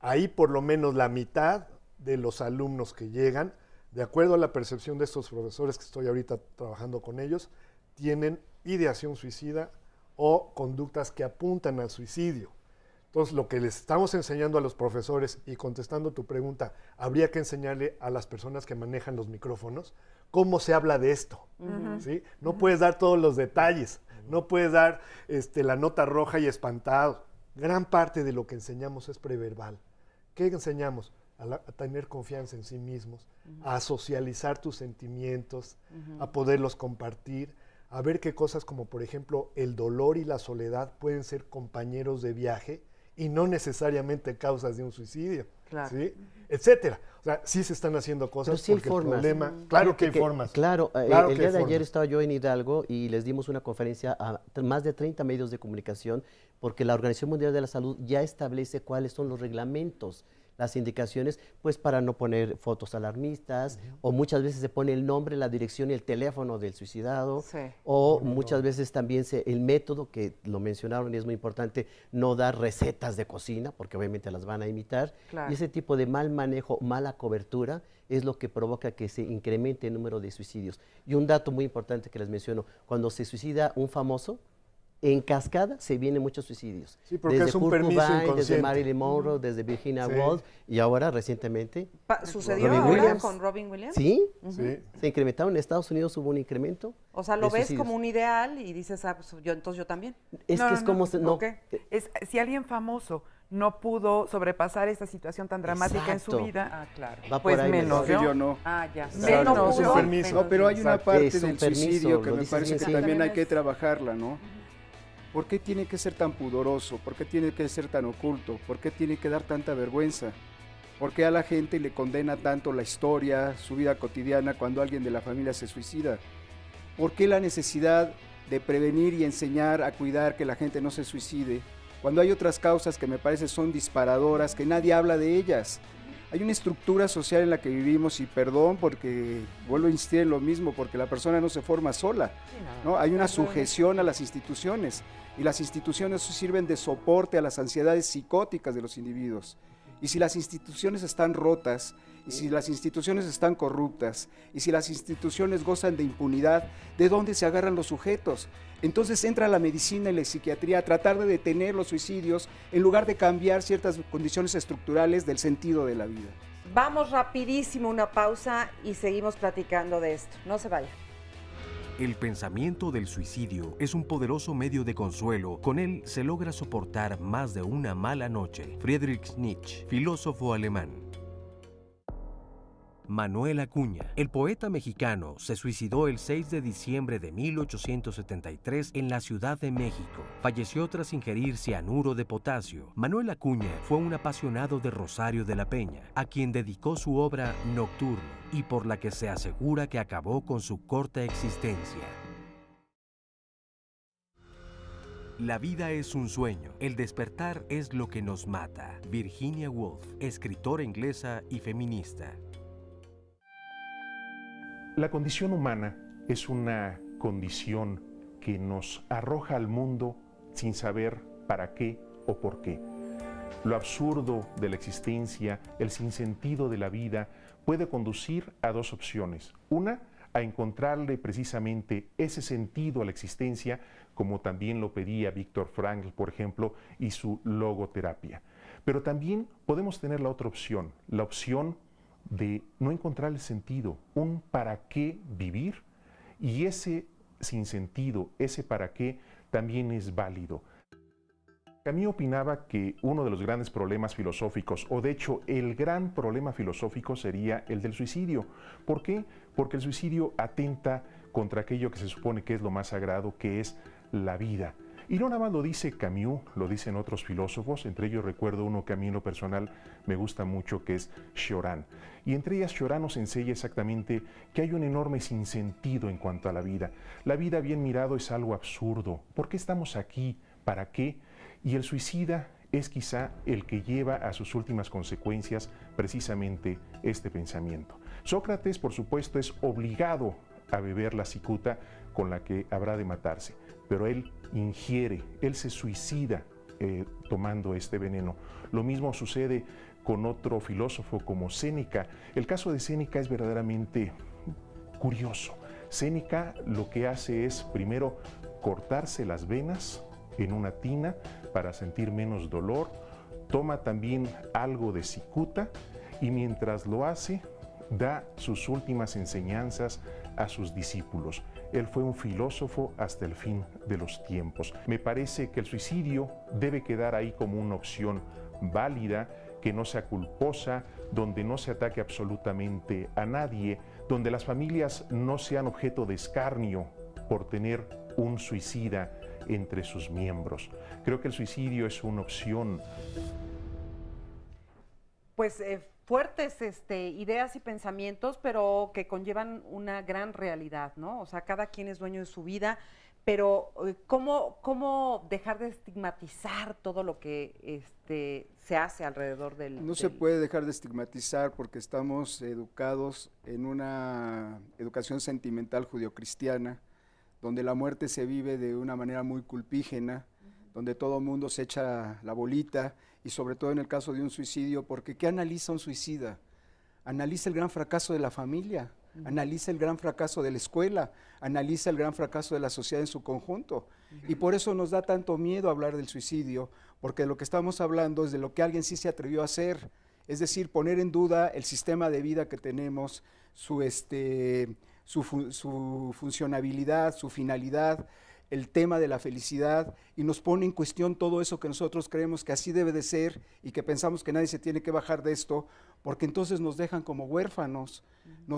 Ahí por lo menos la mitad de los alumnos que llegan, de acuerdo a la percepción de estos profesores que estoy ahorita trabajando con ellos, tienen ideación suicida o conductas que apuntan al suicidio. Entonces, lo que les estamos enseñando a los profesores, y contestando tu pregunta, habría que enseñarle a las personas que manejan los micrófonos cómo se habla de esto. ¿Sí? No puedes dar todos los detalles, no puedes dar la nota roja y espantado. Gran parte de lo que enseñamos es preverbal. ¿Qué enseñamos? A tener confianza en sí mismos, a socializar tus sentimientos, a poderlos compartir, a ver qué cosas como, por ejemplo, el dolor y la soledad pueden ser compañeros de viaje y no necesariamente causas de un suicidio, ¿sí? Etcétera. O sea, sí se están haciendo cosas. Pero sí hay porque formas. El problema, claro que hay formas. Claro, Claro el que día hay de ayer formas. estaba yo en Hidalgo y les dimos una conferencia a más de 30 medios de comunicación, porque la Organización Mundial de la Salud ya establece cuáles son los reglamentos, las indicaciones, pues para no poner fotos alarmistas, o muchas veces se pone el nombre, la dirección y el teléfono del suicidado, o muchas veces también el método, que lo mencionaron y es muy importante, no dar recetas de cocina, porque obviamente las van a imitar, y ese tipo de mal manejo, mala cobertura, es lo que provoca que se incremente el número de suicidios. Y un dato muy importante que les menciono, cuando se suicida un famoso, en cascada se vienen muchos suicidios. Sí, porque desde es un Kurt permiso Cobain, desde inconsciente. Marilyn Monroe, desde Virginia Woolf, y ahora recientemente ¿Sucedió Robin ahora Williams. con Robin Williams? Sí, Sí. se incrementaron. En Estados Unidos hubo un incremento. O sea, lo de ves suicidios. como un ideal y dices, pues entonces yo también. Es que es como... Si alguien famoso no pudo sobrepasar esta situación tan dramática en su Exacto. vida, Va pues por ahí, menos yo no. Ya. Exacto. Menos No, pero hay una Exacto. parte Es un del permiso, suicidio que lo me dices parece bien, que sí. también hay También que es- trabajarla, ¿no? ¿Por qué tiene que ser tan pudoroso? ¿Por qué tiene que ser tan oculto? ¿Por qué tiene que dar tanta vergüenza? ¿Por qué a la gente le condena tanto la historia, su vida cotidiana, cuando alguien de la familia se suicida? ¿Por qué la necesidad de prevenir y enseñar a cuidar que la gente no se suicide, cuando hay otras causas que me parece son disparadoras, que nadie habla de ellas? Hay una estructura social en la que vivimos, y perdón porque vuelvo a insistir en lo mismo, porque la persona no se forma sola, ¿no? Hay una sujeción a las instituciones, y las instituciones sirven de soporte a las ansiedades psicóticas de los individuos. Y si las instituciones están rotas, y si las instituciones están corruptas, y si las instituciones gozan de impunidad, ¿de dónde se agarran los sujetos? Entonces entra la medicina y la psiquiatría a tratar de detener los suicidios en lugar de cambiar ciertas condiciones estructurales del sentido de la vida. Vamos rapidísimo, una pausa y seguimos platicando de esto. No se vaya. El pensamiento del suicidio es un poderoso medio de consuelo. Con él se logra soportar más de una mala noche. Friedrich Nietzsche, filósofo alemán. Manuel Acuña, el poeta mexicano, se suicidó el 6 de diciembre de 1873 en la Ciudad de México. Falleció tras ingerir cianuro de potasio. Manuel Acuña fue un apasionado de Rosario de la Peña, a quien dedicó su obra Nocturno, y por la que se asegura que acabó con su corta existencia. La vida es un sueño, el despertar es lo que nos mata. Virginia Woolf, escritora inglesa y feminista. La condición humana es una condición que nos arroja al mundo sin saber para qué o por qué. Lo absurdo de la existencia, el sinsentido de la vida, puede conducir a dos opciones. Una, a encontrarle precisamente ese sentido a la existencia, como también lo pedía Viktor Frankl, por ejemplo, y su logoterapia. Pero también podemos tener la otra opción, la opción de no encontrar el sentido, un para qué vivir, y ese sinsentido, ese para qué, también es válido. Camus opinaba que uno de los grandes problemas filosóficos, o de hecho el gran problema filosófico, sería el del suicidio. ¿Por qué? Porque el suicidio atenta contra aquello que se supone que es lo más sagrado, que es la vida. Y no nada más lo dice Camus, lo dicen otros filósofos, entre ellos recuerdo uno que a mí en lo personal me gusta mucho, que es Cioran. Y entre ellas Cioran nos enseña exactamente que hay un enorme sinsentido en cuanto a la vida. La vida, bien mirado, es algo absurdo. ¿Por qué estamos aquí? ¿Para qué? Y el suicida es quizá el que lleva a sus últimas consecuencias precisamente este pensamiento. Sócrates, por supuesto, es obligado a beber la cicuta con la que habrá de matarse, pero él ingiere, él se suicida tomando este veneno. Lo mismo sucede con otro filósofo como Séneca. El caso de Séneca es verdaderamente curioso. Séneca lo que hace es primero cortarse las venas en una tina para sentir menos dolor, toma también algo de cicuta y mientras lo hace, da sus últimas enseñanzas a sus discípulos. Él fue un filósofo hasta el fin de los tiempos. Me parece que el suicidio debe quedar ahí como una opción válida, que no sea culposa, donde no se ataque absolutamente a nadie, donde las familias no sean objeto de escarnio por tener un suicida entre sus miembros. Creo que el suicidio es una opción. Pues fuertes ideas y pensamientos, pero que conllevan una gran realidad, ¿no? O sea, cada quien es dueño de su vida, pero ¿cómo dejar de estigmatizar todo lo que se hace alrededor del... No se puede dejar de estigmatizar porque estamos educados en una educación sentimental judeocristiana, donde la muerte se vive de una manera muy culpígena, donde todo el mundo se echa la bolita, y sobre todo en el caso de un suicidio, porque ¿qué analiza un suicida? Analiza el gran fracaso de la familia, analiza el gran fracaso de la escuela, analiza el gran fracaso de la sociedad en su conjunto. Y por eso nos da tanto miedo hablar del suicidio, porque de lo que estamos hablando es de lo que alguien sí se atrevió a hacer, es decir, poner en duda el sistema de vida que tenemos, su funcionabilidad, su finalidad, el tema de la felicidad, y nos pone en cuestión todo eso que nosotros creemos que así debe de ser y que pensamos que nadie se tiene que bajar de esto, porque entonces nos dejan como huérfanos,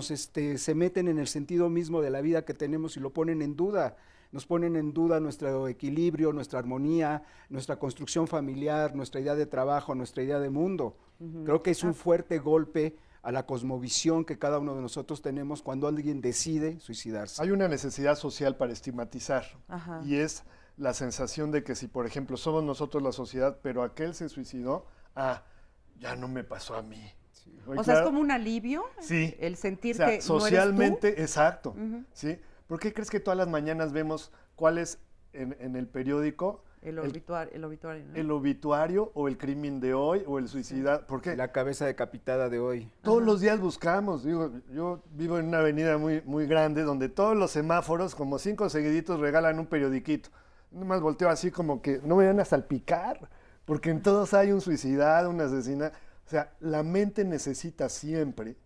se meten en el sentido mismo de la vida que tenemos y lo ponen en duda, nos ponen en duda nuestro equilibrio, nuestra armonía, nuestra construcción familiar, nuestra idea de trabajo, nuestra idea de mundo. Creo que es un fuerte golpe a la cosmovisión que cada uno de nosotros tenemos cuando alguien decide suicidarse. Hay una necesidad social para estigmatizar. Ajá. Y es la sensación de que si, por ejemplo, somos nosotros la sociedad, pero aquel se suicidó, ya no me pasó a mí. Sí. O sea, es como un alivio, sí, el sentir o sea, que socialmente, no eres tú. exacto. ¿Sí? ¿Por qué crees que todas las mañanas vemos cuál es en el periódico? El obituario, ¿no? El obituario o el crimen de hoy o el suicidio. ¿Por qué? La cabeza decapitada de hoy. Todos los días buscamos. Digo, yo vivo en una avenida muy, muy grande donde todos los semáforos, como 5 seguiditos, regalan un periodiquito. Nomás volteo así como que no me van a salpicar, porque en todos hay un suicidado, un asesinato. O sea, la mente necesita siempre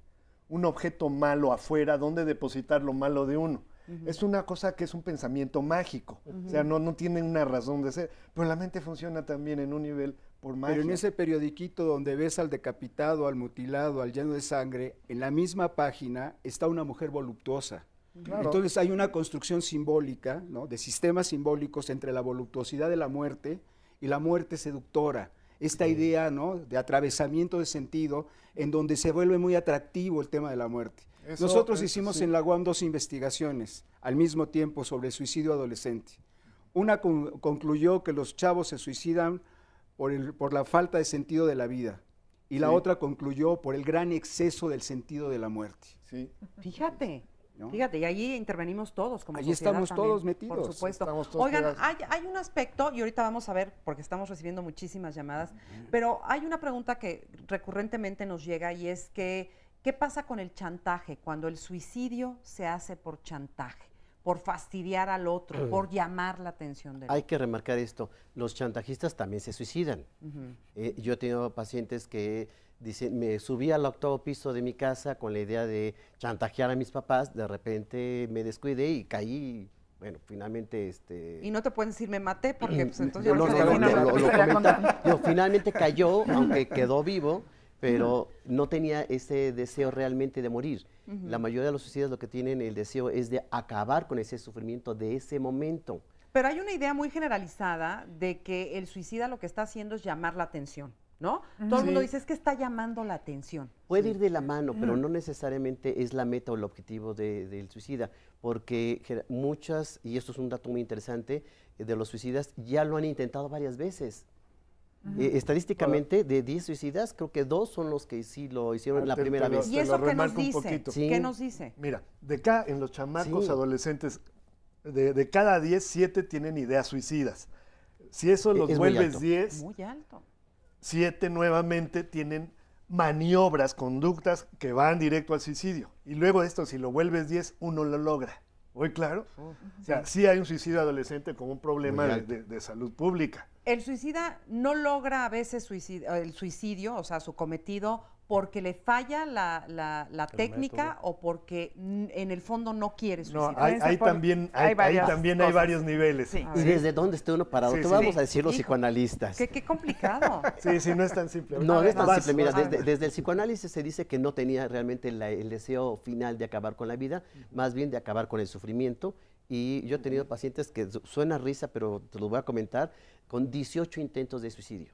un objeto malo afuera donde depositar lo malo de uno. Es una cosa que es un pensamiento mágico, o sea, no tiene una razón de ser, pero la mente funciona también en un nivel por magia. Pero en ese periodiquito donde ves al decapitado, al mutilado, al lleno de sangre, en la misma página está una mujer voluptuosa. Claro. Entonces hay una construcción simbólica, ¿no?, de sistemas simbólicos entre la voluptuosidad de la muerte y la muerte seductora. Esta idea, ¿no?, de atravesamiento de sentido, en donde se vuelve muy atractivo el tema de la muerte. Nosotros hicimos en la UAM 2 investigaciones al mismo tiempo sobre el suicidio adolescente. Una concluyó que los chavos se suicidan por la falta de sentido de la vida, y la otra concluyó por el gran exceso del sentido de la muerte. Sí. Fíjate, ¿no? Fíjate, y allí intervenimos todos como allí sociedad estamos también, todos metidos. por supuesto. Estamos todos Oigan, pegados. hay un aspecto, y ahorita vamos a ver, porque estamos recibiendo muchísimas llamadas, pero hay una pregunta que recurrentemente nos llega, y es que ¿qué pasa con el chantaje cuando el suicidio se hace por chantaje, por fastidiar al otro, por llamar la atención del otro? Hay que remarcar esto, los chantajistas también se suicidan. Yo he tenido pacientes que dicen, me subí al 8º piso de mi casa con la idea de chantajear a mis papás, de repente me descuidé y caí. Bueno, finalmente... Y no te pueden decir, me maté, porque pues, entonces... Finalmente cayó, aunque quedó vivo, pero no tenía ese deseo realmente de morir. La mayoría de los suicidas lo que tienen el deseo es de acabar con ese sufrimiento de ese momento. Pero hay una idea muy generalizada de que el suicida lo que está haciendo es llamar la atención, ¿no? Todo el mundo dice, es que está llamando la atención. Puede ir de la mano, pero no necesariamente es la meta o el objetivo del suicida, porque muchas, y esto es un dato muy interesante, de los suicidas ya lo han intentado varias veces. Estadísticamente, de 10 suicidas, creo que 2 son los que sí lo hicieron la primera vez. ¿Y eso qué nos dice? ¿Qué nos dice? Mira, en los chamacos adolescentes, de cada 10, 7 tienen ideas suicidas. Si eso los vuelves 10, muy alto. 7 nuevamente tienen maniobras, conductas que van directo al suicidio. Y luego esto, si lo vuelves 10, uno lo logra. Hoy, claro. O sea, sí hay un suicidio adolescente como un problema de salud pública. El suicida no logra a veces el suicidio, o sea, su cometido, porque le falla la técnica o porque en el fondo no quiere suicidar. No, ahí también hay varios niveles. Sí. Y desde dónde esté uno parado. Te vamos a decir los psicoanalistas. Qué complicado. Sí, no es tan simple. No es tan simple. Mira, desde el psicoanálisis se dice que no tenía realmente el deseo final de acabar con la vida, más bien de acabar con el sufrimiento. Y yo he tenido pacientes que suena risa, pero te lo voy a comentar, con 18 intentos de suicidio.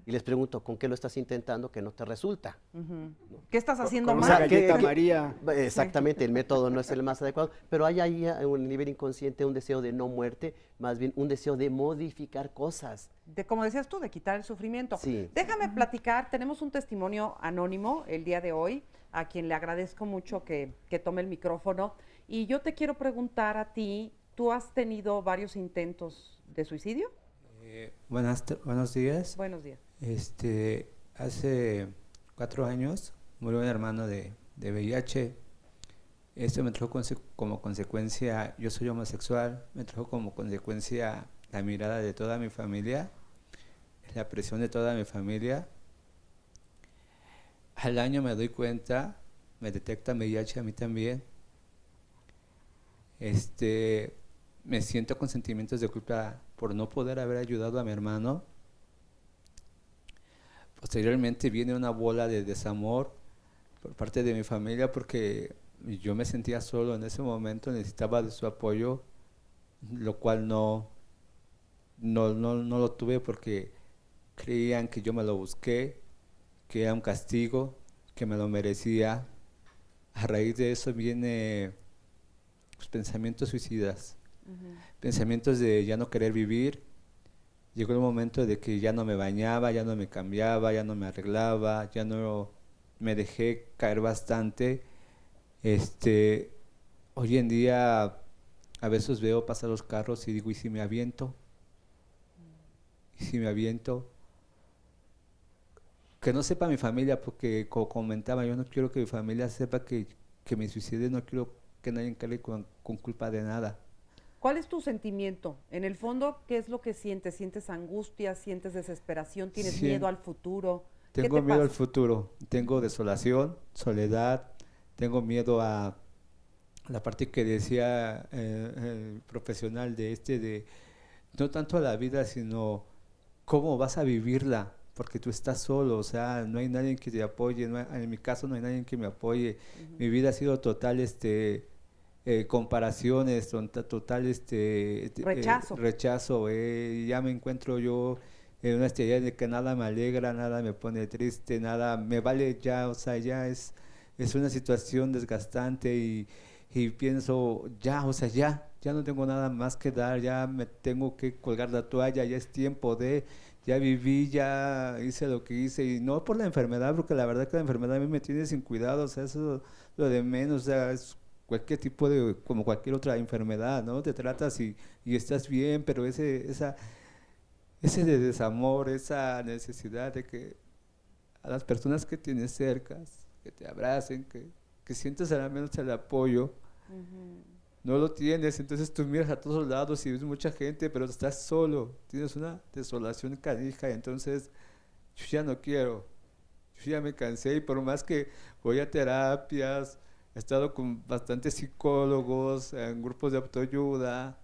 Y les pregunto, ¿con qué lo estás intentando que no te resulta? ¿No? ¿Qué estás haciendo mal? Una galleta María. Exactamente, el método no es el más adecuado, pero hay ahí a un nivel inconsciente un deseo de no muerte, más bien un deseo de modificar cosas. Como decías tú, de quitar el sufrimiento. Sí. Déjame platicar, tenemos un testimonio anónimo el día de hoy, a quien le agradezco mucho que tome el micrófono. Y yo te quiero preguntar a ti, ¿tú has tenido varios intentos de suicidio? Buenos días. Buenos días. Hace 4 años murió un hermano de VIH. Esto me trajo como consecuencia, yo soy homosexual, me trajo como consecuencia la mirada de toda mi familia, la presión de toda mi familia. Al año me doy cuenta, me detectan VIH a mí también. Me siento con sentimientos de culpa por no poder haber ayudado a mi hermano. Posteriormente viene una bola de desamor por parte de mi familia porque yo me sentía solo en ese momento, necesitaba de su apoyo, lo cual no lo tuve porque creían que yo me lo busqué, que era un castigo, que me lo merecía. A raíz de eso viene pensamientos suicidas. Pensamientos de ya no querer vivir. Llegó el momento de que ya no me bañaba, ya no me cambiaba, ya no me arreglaba, ya no me dejé caer bastante. Hoy en día a veces veo pasar los carros y digo, ¿y si me aviento? ¿Y si me aviento? Que no sepa mi familia, porque como comentaba, yo no quiero que mi familia sepa que me suicide, no quiero que nadie cargue con culpa de nada. ¿Cuál es tu sentimiento? En el fondo, ¿qué es lo que sientes? ¿Sientes angustia? ¿Sientes desesperación? ¿Tienes miedo al futuro? Tengo miedo al futuro, tengo desolación, soledad, tengo miedo a la parte que decía el profesional de no tanto a la vida, sino cómo vas a vivirla, porque tú estás solo, o sea, no hay nadie que te apoye, en mi caso no hay nadie que me apoye. Mi vida ha sido total, comparaciones, total rechazo. Ya me encuentro yo en una estadía de que nada me alegra, nada me pone triste, nada me vale ya, o sea, ya es una situación desgastante y pienso ya, o sea, ya no tengo nada más que dar, ya me tengo que colgar la toalla, ya es tiempo ya viví, ya hice lo que hice, y no por la enfermedad, porque la verdad que la enfermedad a mí me tiene sin cuidado, o sea, eso es lo de menos, o sea, es cualquier tipo como cualquier otra enfermedad, ¿no? Te tratas y estás bien, pero ese de desamor, esa necesidad de que a las personas que tienes cerca, que te abracen, que sientas al menos el apoyo, no lo tienes, entonces tú miras a todos lados y ves mucha gente, pero estás solo, tienes una desolación canija, y entonces yo ya no quiero, yo ya me cansé, y por más que voy a terapias, he estado con bastantes psicólogos, en grupos de autoayuda,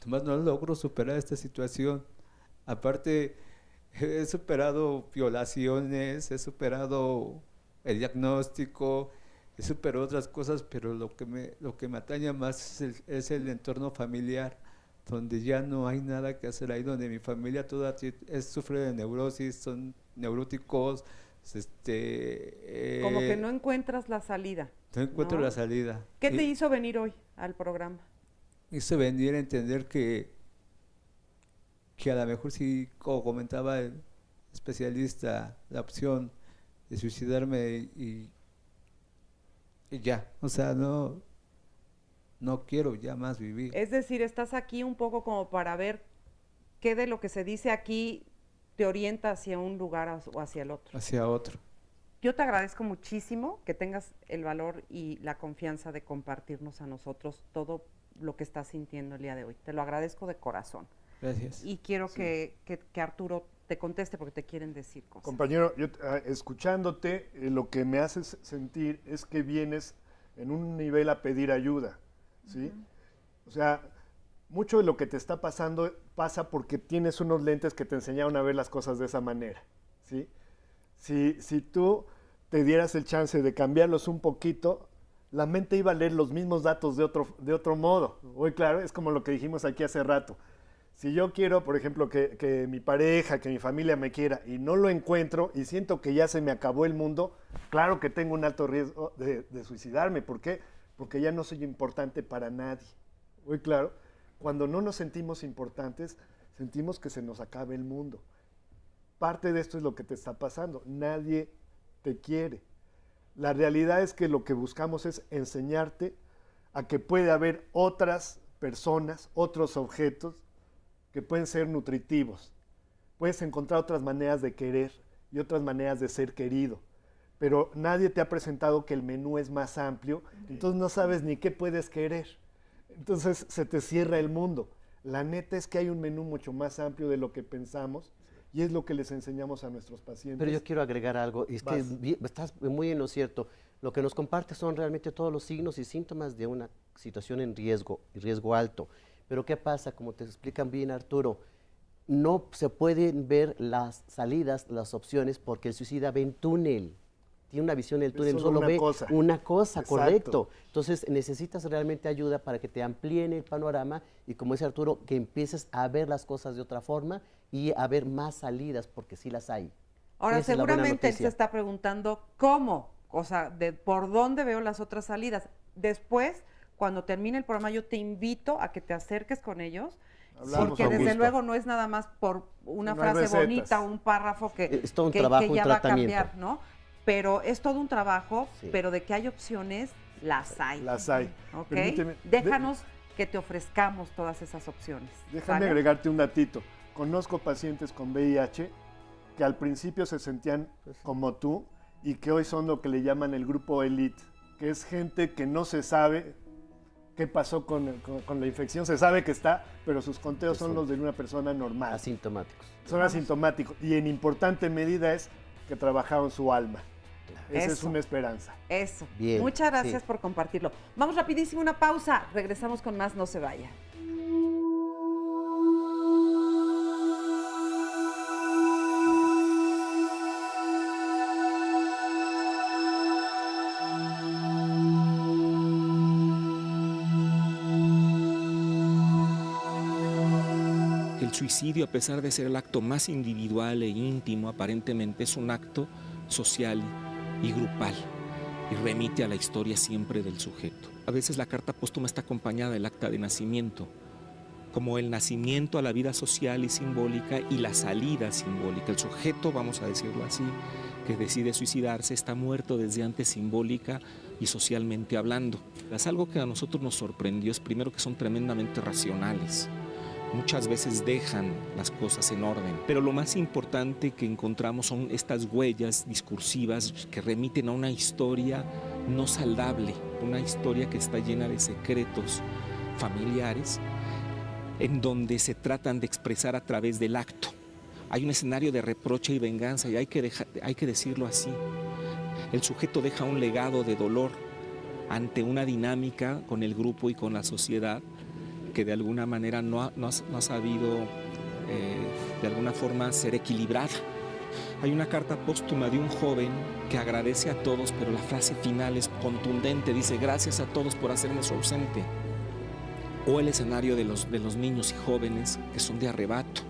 nomás no logro superar esta situación. Aparte, he superado violaciones, he superado el diagnóstico, he superado otras cosas, pero lo que me atañe más es el entorno familiar, donde ya no hay nada que hacer ahí, donde mi familia toda sufre de neurosis, son neuróticos. Como que no encuentras la salida. No encuentro la salida. ¿Qué te hizo venir hoy al programa? Me hizo venir a entender que a lo mejor sí, como comentaba el especialista, la opción de suicidarme y ya, o sea, no quiero ya más vivir. Es decir, estás aquí un poco como para ver qué de lo que se dice aquí te orienta hacia un lugar o hacia el otro. Hacia otro. Yo te agradezco muchísimo que tengas el valor y la confianza de compartirnos a nosotros todo lo que estás sintiendo el día de hoy. Te lo agradezco de corazón. Gracias. Y quiero que Arturo te conteste porque te quieren decir cosas. Compañero, yo escuchándote, lo que me haces sentir es que vienes en un nivel a pedir ayuda, ¿sí? O sea, mucho de lo que te está pasando pasa porque tienes unos lentes que te enseñaron a ver las cosas de esa manera, ¿sí? Si tú te dieras el chance de cambiarlos un poquito, la mente iba a leer los mismos datos de otro modo. Muy claro, es como lo que dijimos aquí hace rato. Si yo quiero, por ejemplo, que mi pareja, que mi familia me quiera y no lo encuentro y siento que ya se me acabó el mundo, claro que tengo un alto riesgo de suicidarme. ¿Por qué? Porque ya no soy importante para nadie. Muy claro, cuando no nos sentimos importantes, sentimos que se nos acabe el mundo. Parte de esto es lo que te está pasando. Nadie te quiere. La realidad es que lo que buscamos es enseñarte a que puede haber otras personas, otros objetos que pueden ser nutritivos. Puedes encontrar otras maneras de querer y otras maneras de ser querido, pero nadie te ha presentado que el menú es más amplio, entonces no sabes ni qué puedes querer. Entonces se te cierra el mundo. La neta es que hay un menú mucho más amplio de lo que pensamos y es lo que les enseñamos a nuestros pacientes. Pero yo quiero agregar algo, es que estás muy en lo cierto. Lo que nos compartes son realmente todos los signos y síntomas de una situación en riesgo, y riesgo alto. Pero ¿qué pasa? Como te explican bien, Arturo, no se pueden ver las salidas, las opciones, porque el suicida ve en túnel. Tiene una visión del túnel, solo ve una cosa, correcto. Entonces necesitas realmente ayuda para que te amplíen el panorama y, como dice Arturo, que empieces a ver las cosas de otra forma y a ver más salidas, porque sí las hay. Ahora, seguramente él se está preguntando cómo, o sea, por dónde veo las otras salidas. Después, cuando termine el programa, yo te invito a que te acerques con ellos, porque desde luego no es nada más por una frase bonita, un párrafo que ya va a cambiar, ¿no? Pero es todo un trabajo, pero de que hay opciones, las hay. Las hay. ¿Okay? Déjanos que te ofrezcamos todas esas opciones. Déjame agregarte un datito. Conozco pacientes con VIH que al principio se sentían como tú y que hoy son lo que le llaman el grupo elite, que es gente que no se sabe qué pasó con la infección, se sabe que está, pero sus conteos son los de una persona normal. Asintomáticos. Son asintomáticos y en importante medida es que trabajaron su alma. Esa es una esperanza. Eso. Bien. Muchas gracias por compartirlo. Vamos rapidísimo una pausa. Regresamos con más, no se vaya. El suicidio, a pesar de ser el acto más individual e íntimo, aparentemente es un acto social y grupal, y remite a la historia siempre del sujeto. A veces la carta póstuma está acompañada del acta de nacimiento, como el nacimiento a la vida social y simbólica y la salida simbólica. El sujeto, vamos a decirlo así, que decide suicidarse, está muerto desde antes simbólica y socialmente hablando. Es algo que a nosotros nos sorprendió, es primero que son tremendamente racionales. Muchas veces dejan las cosas en orden, pero lo más importante que encontramos son estas huellas discursivas que remiten a una historia no saldable, una historia que está llena de secretos familiares, en donde se tratan de expresar a través del acto. Hay un escenario de reproche y venganza y hay que decirlo así. El sujeto deja un legado de dolor ante una dinámica con el grupo y con la sociedad que de alguna manera no ha sabido de alguna forma ser equilibrada. Hay una carta póstuma de un joven que agradece a todos, pero la frase final es contundente, dice: gracias a todos por hacerme su ausente. O el escenario de los niños y jóvenes que son de arrebato.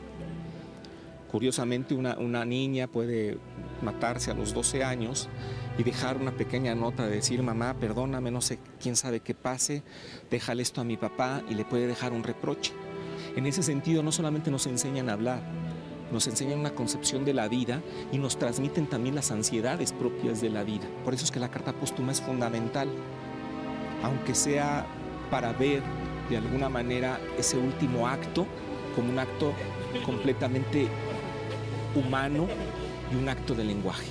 Curiosamente, una niña puede matarse a los 12 años y dejar una pequeña nota de decir: mamá, perdóname, no sé, quién sabe qué pase, déjale esto a mi papá, y le puede dejar un reproche. En ese sentido, no solamente nos enseñan a hablar, nos enseñan una concepción de la vida y nos transmiten también las ansiedades propias de la vida. Por eso es que la carta póstuma es fundamental, aunque sea para ver de alguna manera ese último acto como un acto completamente humano y un acto de lenguaje.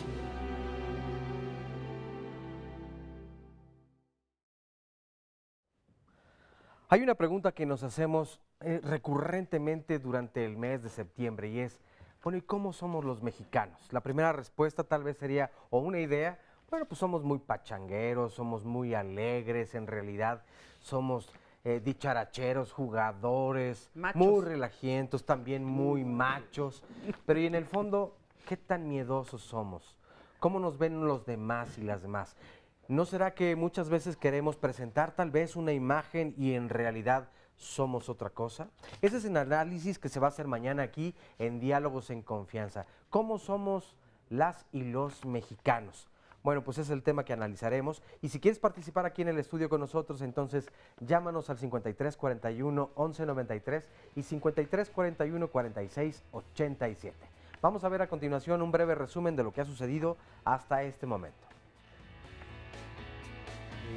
Hay una pregunta que nos hacemos recurrentemente durante el mes de septiembre y es, bueno, ¿y cómo somos los mexicanos? La primera respuesta tal vez sería, o una idea, bueno, pues somos muy pachangueros, somos muy alegres, en realidad somos dicharacheros, jugadores, Machos. muy relajientos, también muy machos, pero y en el fondo, ¿qué tan miedosos somos? ¿Cómo nos ven los demás y las demás? ¿No será que muchas veces queremos presentar tal vez una imagen y en realidad somos otra cosa? Ese es el análisis que se va a hacer mañana aquí en Diálogos en Confianza. ¿Cómo somos las y los mexicanos? Bueno, pues ese es el tema que analizaremos. Y si quieres participar aquí en el estudio con nosotros, entonces llámanos al 5341-1193 y 5341-4687. Vamos a ver a continuación un breve resumen de lo que ha sucedido hasta este momento.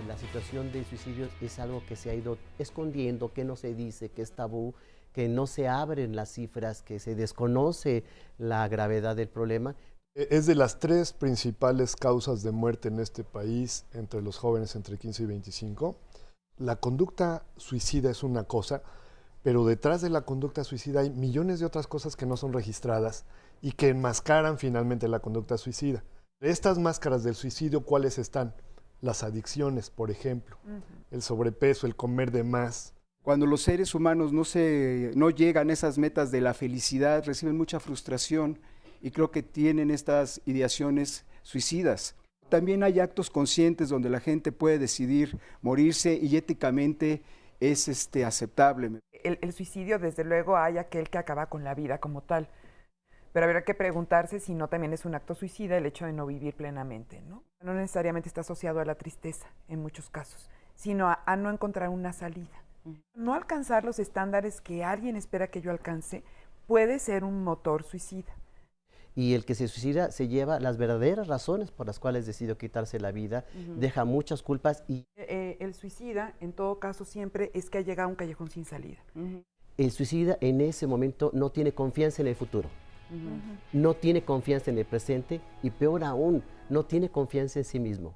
La situación de suicidios es algo que se ha ido escondiendo, que no se dice, que es tabú, que no se abren las cifras, que se desconoce la gravedad del problema. Es de las 3 principales causas de muerte en este país entre los jóvenes entre 15 y 25. La conducta suicida es una cosa, pero detrás de la conducta suicida hay millones de otras cosas que no son registradas y que enmascaran finalmente la conducta suicida. De estas máscaras del suicidio, ¿cuáles están? Las adicciones, por ejemplo, el sobrepeso, el comer de más. Cuando los seres humanos no llegan a esas metas de la felicidad, reciben mucha frustración y creo que tienen estas ideaciones suicidas. También hay actos conscientes donde la gente puede decidir morirse y éticamente es aceptable. El suicidio, desde luego, hay aquel que acaba con la vida como tal. Pero habrá que preguntarse si no también es un acto suicida el hecho de no vivir plenamente, ¿no? No necesariamente está asociado a la tristeza, en muchos casos, sino a no encontrar una salida. No alcanzar los estándares que alguien espera que yo alcance puede ser un motor suicida. Y el que se suicida se lleva las verdaderas razones por las cuales decidió quitarse la vida, deja muchas culpas y... El suicida, en todo caso, siempre es que ha llegado a un callejón sin salida. El suicida en ese momento no tiene confianza en el futuro. No tiene confianza en el presente y peor aún, no tiene confianza en sí mismo.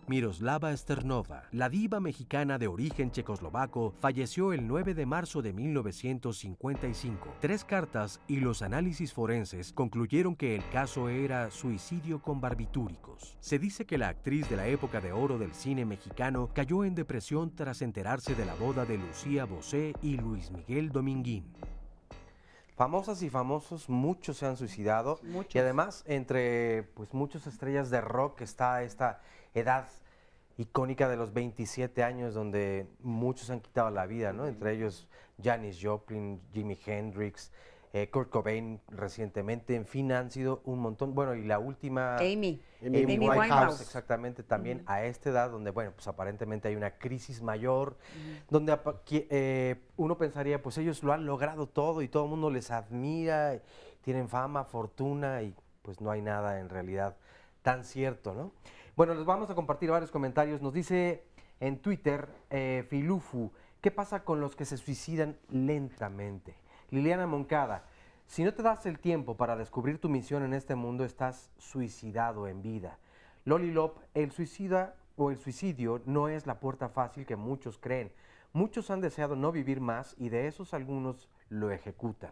Miroslava Sternova, la diva mexicana de origen checoslovaco, falleció el 9 de marzo de 1955. 3 cartas y los análisis forenses concluyeron que el caso era suicidio con barbitúricos. Se dice que la actriz de la época de oro del cine mexicano cayó en depresión tras enterarse de la boda de Lucía Bosé y Luis Miguel Dominguín. Famosas y famosos, muchos se han suicidado. Muchos. Y además, entre pues, muchas estrellas de rock está esta edad icónica de los 27 años donde muchos han quitado la vida, ¿no? Entre ellos Janis Joplin, Jimi Hendrix, Kurt Cobain recientemente, en fin, han sido un montón. Bueno, y la última... Amy Winehouse. Exactamente, también a esta edad donde, bueno, pues aparentemente hay una crisis mayor, donde uno pensaría, pues ellos lo han logrado todo y todo el mundo les admira, tienen fama, fortuna y pues no hay nada en realidad tan cierto, ¿no? Bueno, les vamos a compartir varios comentarios. Nos dice en Twitter, Filufu, ¿qué pasa con los que se suicidan lentamente? Liliana Moncada, si no te das el tiempo para descubrir tu misión en este mundo, estás suicidado en vida. Loli Lop, el suicidio no es la puerta fácil que muchos creen. Muchos han deseado no vivir más y de esos algunos lo ejecutan.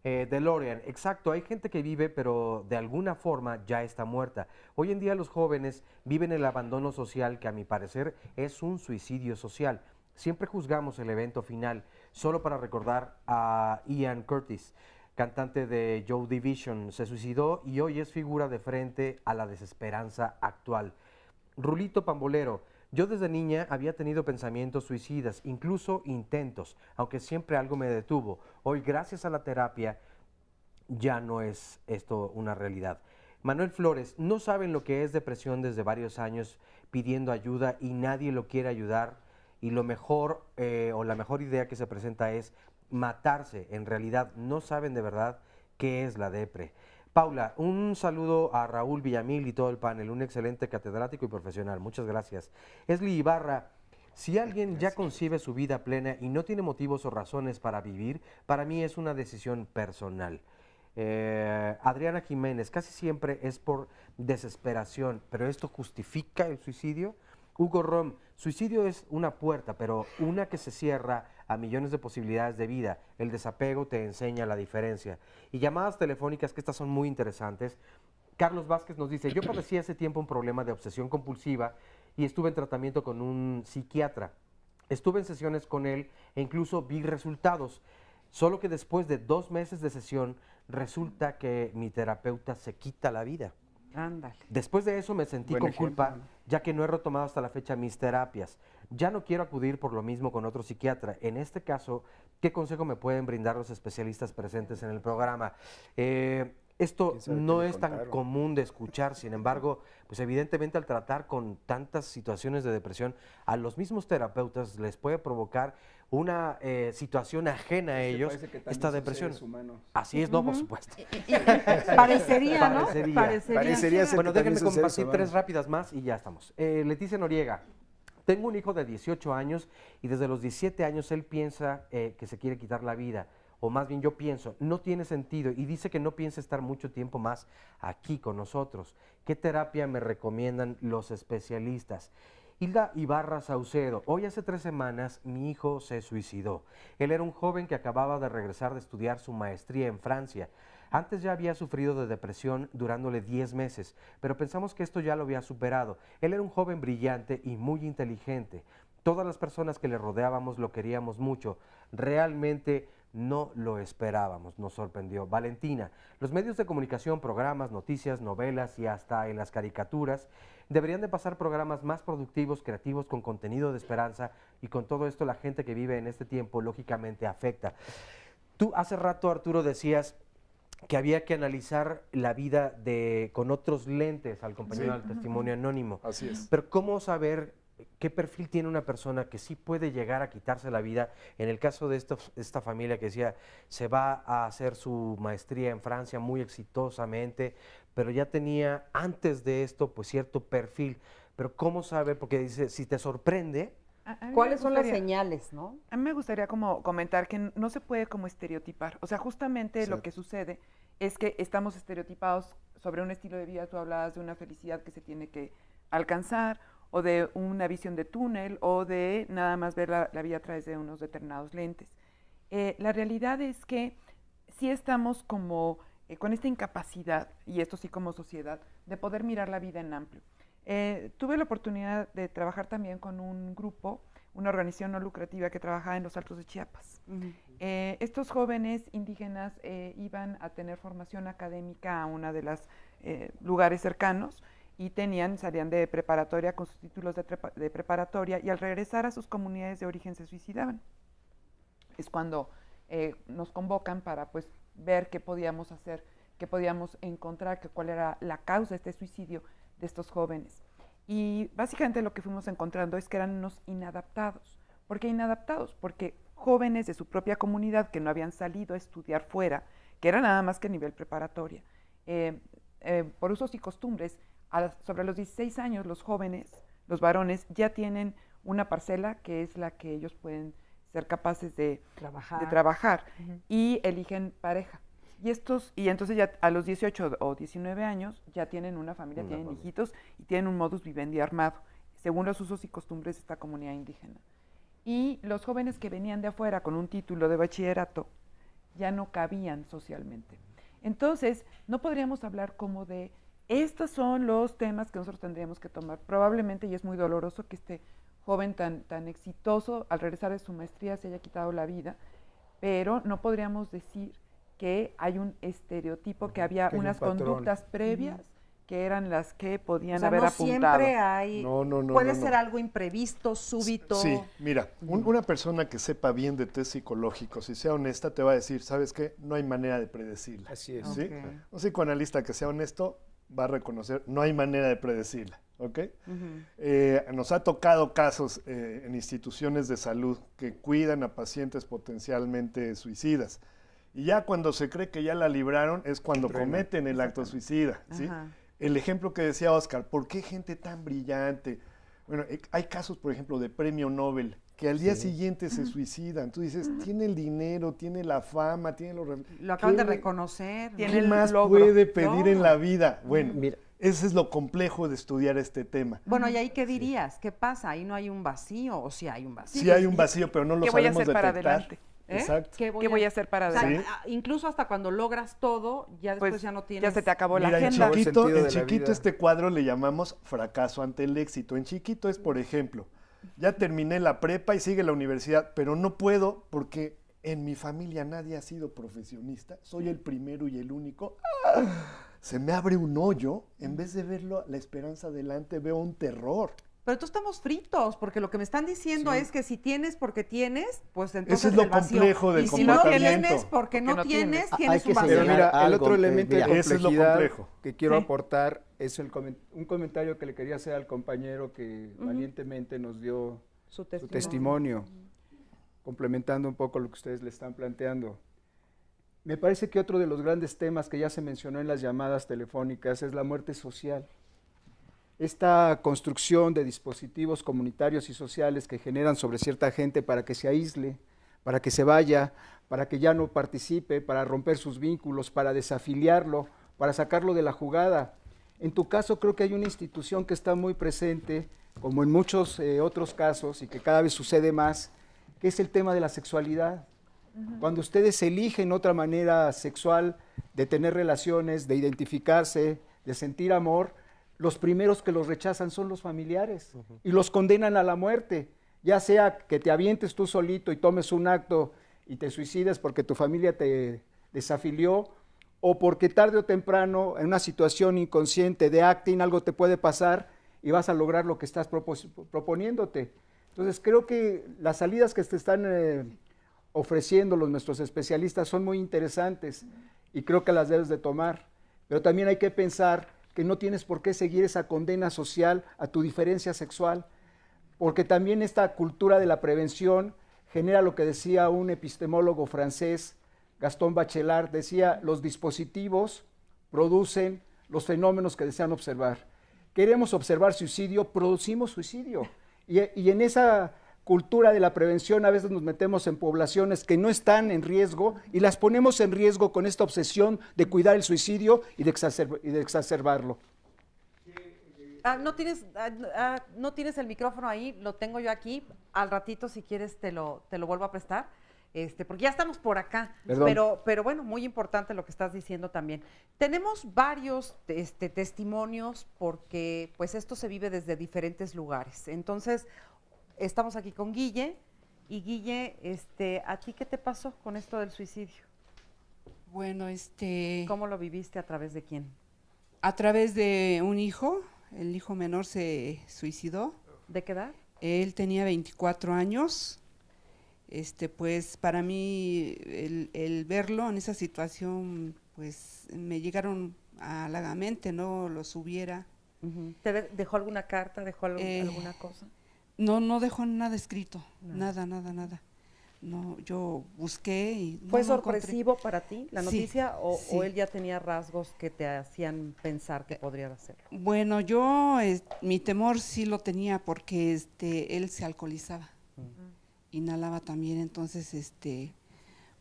DeLorean, exacto, hay gente que vive pero de alguna forma ya está muerta. Hoy en día los jóvenes viven el abandono social que a mi parecer es un suicidio social. Siempre juzgamos el evento final solo para recordar a Ian Curtis, cantante de Joy Division, se suicidó y hoy es figura de frente a la desesperanza actual. Rulito Pambolero, yo desde niña había tenido pensamientos suicidas, incluso intentos, aunque siempre algo me detuvo. Hoy, gracias a la terapia, ya no es esto una realidad. Manuel Flores, no saben lo que es depresión desde varios años pidiendo ayuda y nadie lo quiere ayudar y lo mejor o la mejor idea que se presenta es matarse. En realidad no saben de verdad qué es la depre. Paula, un saludo a Raúl Villamil y todo el panel, un excelente catedrático y profesional. Muchas gracias. Esli Ibarra, si alguien ya concibe su vida plena y no tiene motivos o razones para vivir, para mí es una decisión personal. Adriana Jiménez, casi siempre es por desesperación, pero ¿esto justifica el suicidio? Hugo Rom, suicidio es una puerta, pero una que se cierra a millones de posibilidades de vida. El desapego te enseña la diferencia. Y llamadas telefónicas, que estas son muy interesantes. Carlos Vázquez nos dice, yo padecí hace tiempo un problema de obsesión compulsiva y estuve en tratamiento con un psiquiatra. Estuve en sesiones con él e incluso vi resultados. Solo que después de 2 meses de sesión, resulta que mi terapeuta se quita la vida. Ándale. Después de eso me sentí con culpa, ya que no he retomado hasta la fecha mis terapias. Ya no quiero acudir por lo mismo con otro psiquiatra. En este caso, ¿qué consejo me pueden brindar los especialistas presentes en el programa? Esto no es tan común de escuchar, sin embargo, pues evidentemente al tratar con tantas situaciones de depresión, a los mismos terapeutas les puede provocar una situación ajena a ellos, esta depresión. Así es, no, por supuesto. Parecería, ¿no? Parecería. Bueno, déjenme compartir 3 rápidas más y ya estamos. Leticia Noriega. Tengo un hijo de 18 años y desde los 17 años él piensa que se quiere quitar la vida. O más bien yo pienso, no tiene sentido y dice que no piensa estar mucho tiempo más aquí con nosotros. ¿Qué terapia me recomiendan los especialistas? Hilda Ibarra Saucedo, hoy hace 3 semanas mi hijo se suicidó. Él era un joven que acababa de regresar de estudiar su maestría en Francia. Antes ya había sufrido de depresión durándole 10 meses, pero pensamos que esto ya lo había superado. Él era un joven brillante y muy inteligente. Todas las personas que le rodeábamos lo queríamos mucho. Realmente no lo esperábamos, nos sorprendió. Valentina, los medios de comunicación, programas, noticias, novelas y hasta en las caricaturas deberían de pasar programas más productivos, creativos, con contenido de esperanza, y con todo esto la gente que vive en este tiempo lógicamente afecta. Tú hace rato, Arturo, decías que había que analizar la vida con otros lentes al compañero del testimonio anónimo. Así es. Pero ¿cómo saber qué perfil tiene una persona que sí puede llegar a quitarse la vida? En el caso de esta familia que decía, se va a hacer su maestría en Francia muy exitosamente, pero ya tenía antes de esto pues cierto perfil. Pero ¿cómo sabe? Porque dice, si te sorprende, ¿cuáles son las señales, no? A mí me gustaría como comentar que no se puede como estereotipar. O sea, justamente lo que sucede es que estamos estereotipados sobre un estilo de vida. Tú hablabas de una felicidad que se tiene que alcanzar, o de una visión de túnel, o de nada más ver la vida a través de unos determinados lentes. La realidad es que sí estamos como con esta incapacidad, y esto sí como sociedad, de poder mirar la vida en amplio. Tuve la oportunidad de trabajar también con un grupo, una organización no lucrativa que trabajaba en los Altos de Chiapas. Estos jóvenes indígenas iban a tener formación académica a uno de los lugares cercanos, y salían de preparatoria con sus títulos de preparatoria, y al regresar a sus comunidades de origen se suicidaban. Es cuando nos convocan para pues ver qué podíamos hacer, qué podíamos encontrar, cuál era la causa de este suicidio de estos jóvenes. Y básicamente lo que fuimos encontrando es que eran unos inadaptados. ¿Por qué inadaptados? Porque jóvenes de su propia comunidad que no habían salido a estudiar fuera, que era nada más que nivel preparatoria, por usos y costumbres, sobre los 16 años los jóvenes, los varones, ya tienen una parcela que es la que ellos pueden ser capaces de trabajar y eligen pareja. Y entonces ya a los 18 o 19 años ya tienen una familia, tienen hijitos y tienen un modus vivendi armado, según los usos y costumbres de esta comunidad indígena. Y los jóvenes que venían de afuera con un título de bachillerato ya no cabían socialmente. Entonces, no podríamos hablar como de, estos son los temas que nosotros tendríamos que tomar. Probablemente, y es muy doloroso que este joven tan exitoso, al regresar de su maestría, se haya quitado la vida, pero no podríamos decir que hay un estereotipo, que había unas conductas previas que eran las que podían haber apuntado. Siempre hay, puede ser algo imprevisto, súbito. Sí, mira, una persona que sepa bien de test psicológicos y sea honesta te va a decir, ¿sabes qué? No hay manera de predecirla. Así es. ¿Sí? Un psicoanalista que sea honesto va a reconocer, no hay manera de predecirla. ¿Ok? Nos ha tocado casos en instituciones de salud que cuidan a pacientes potencialmente suicidas. Y ya cuando se cree que ya la libraron es cuando cometen el acto suicida. ¿Sí? El ejemplo que decía Oscar, ¿por qué gente tan brillante? Bueno, hay casos, por ejemplo, de premio Nobel, que al día siguiente se suicidan. Tú dices, tiene el dinero, tiene la fama, tiene los... Lo acaban de reconocer. ¿Qué más puede pedir en la vida? Bueno, Ese es lo complejo de estudiar este tema. Bueno, ¿y ahí qué dirías? ¿Qué pasa? ¿Ahí no hay un vacío o sí hay un vacío? Sí hay un vacío, pero no lo sabemos detectar. ¿Qué voy a hacer para adelante? Exacto. ¿Qué voy a hacer para adelante? O sea, incluso hasta cuando logras todo, ya después pues, ya no tienes... Ya se te acabó la Mira, agenda. en chiquito este cuadro le llamamos fracaso ante el éxito. En chiquito es, por ejemplo, ya terminé la prepa y sigue la universidad, pero no puedo porque en mi familia nadie ha sido profesionista, soy el primero y el único. Se me abre un hoyo, en vez de verlo la esperanza adelante, veo un terror. Pero tú estamos fritos, porque lo que me están diciendo es que si tienes porque tienes, pues entonces ese es lo complejo del Y comportamiento. si no tienes porque no tienes, tienes un vacío. Pero mira, el otro elemento de ese es lo complejidad complejo. que quiero aportar es un comentario que le quería hacer al compañero que valientemente nos dio su testimonio, complementando un poco lo que ustedes le están planteando. Me parece que otro de los grandes temas que ya se mencionó en las llamadas telefónicas es la muerte social. Esta construcción de dispositivos comunitarios y sociales que generan sobre cierta gente para que se aísle, para que se vaya, para que ya no participe, para romper sus vínculos, para desafiliarlo, para sacarlo de la jugada. En tu caso creo que hay una institución que está muy presente, como en muchos otros casos y que cada vez sucede más, que es el tema de la sexualidad. Cuando ustedes eligen otra manera sexual de tener relaciones, de identificarse, de sentir amor, los primeros que los rechazan son los familiares y los condenan a la muerte, ya sea que te avientes tú solito y tomes un acto y te suicides porque tu familia te desafilió, o porque tarde o temprano en una situación inconsciente de acting algo te puede pasar y vas a lograr lo que estás proponiéndote. Entonces creo que las salidas que te están ofreciendo nuestros especialistas son muy interesantes y creo que las debes de tomar, pero también hay que pensar que no tienes por qué seguir esa condena social a tu diferencia sexual, porque también esta cultura de la prevención genera lo que decía un epistemólogo francés, Gaston Bachelard, decía, los dispositivos producen los fenómenos que desean observar. Queremos observar suicidio, producimos suicidio, y en esa cultura de la prevención a veces nos metemos en poblaciones que no están en riesgo y las ponemos en riesgo con esta obsesión de cuidar el suicidio y de exacerbarlo. No tienes el micrófono ahí, lo tengo yo aquí, al ratito si quieres te lo vuelvo a prestar, porque ya estamos por acá, pero bueno, muy importante lo que estás diciendo también. Tenemos varios testimonios porque pues esto se vive desde diferentes lugares, entonces estamos aquí con Guille, y Guille, ¿a ti qué te pasó con esto del suicidio? Bueno, ¿Cómo lo viviste? ¿A través de quién? A través de un hijo, el hijo menor se suicidó. ¿De qué edad? Él tenía 24 años, pues para mí el verlo en esa situación, pues me llegaron a la mente, ¿no? Los hubiera. ¿Te dejó alguna carta, dejó alguna cosa? No dejó nada escrito, nada. No, yo busqué y ¿Fue no sorpresivo para ti la noticia sí. o él ya tenía rasgos que te hacían pensar que podría hacerlo? Bueno, yo mi temor sí lo tenía porque él se alcoholizaba, inhalaba también, entonces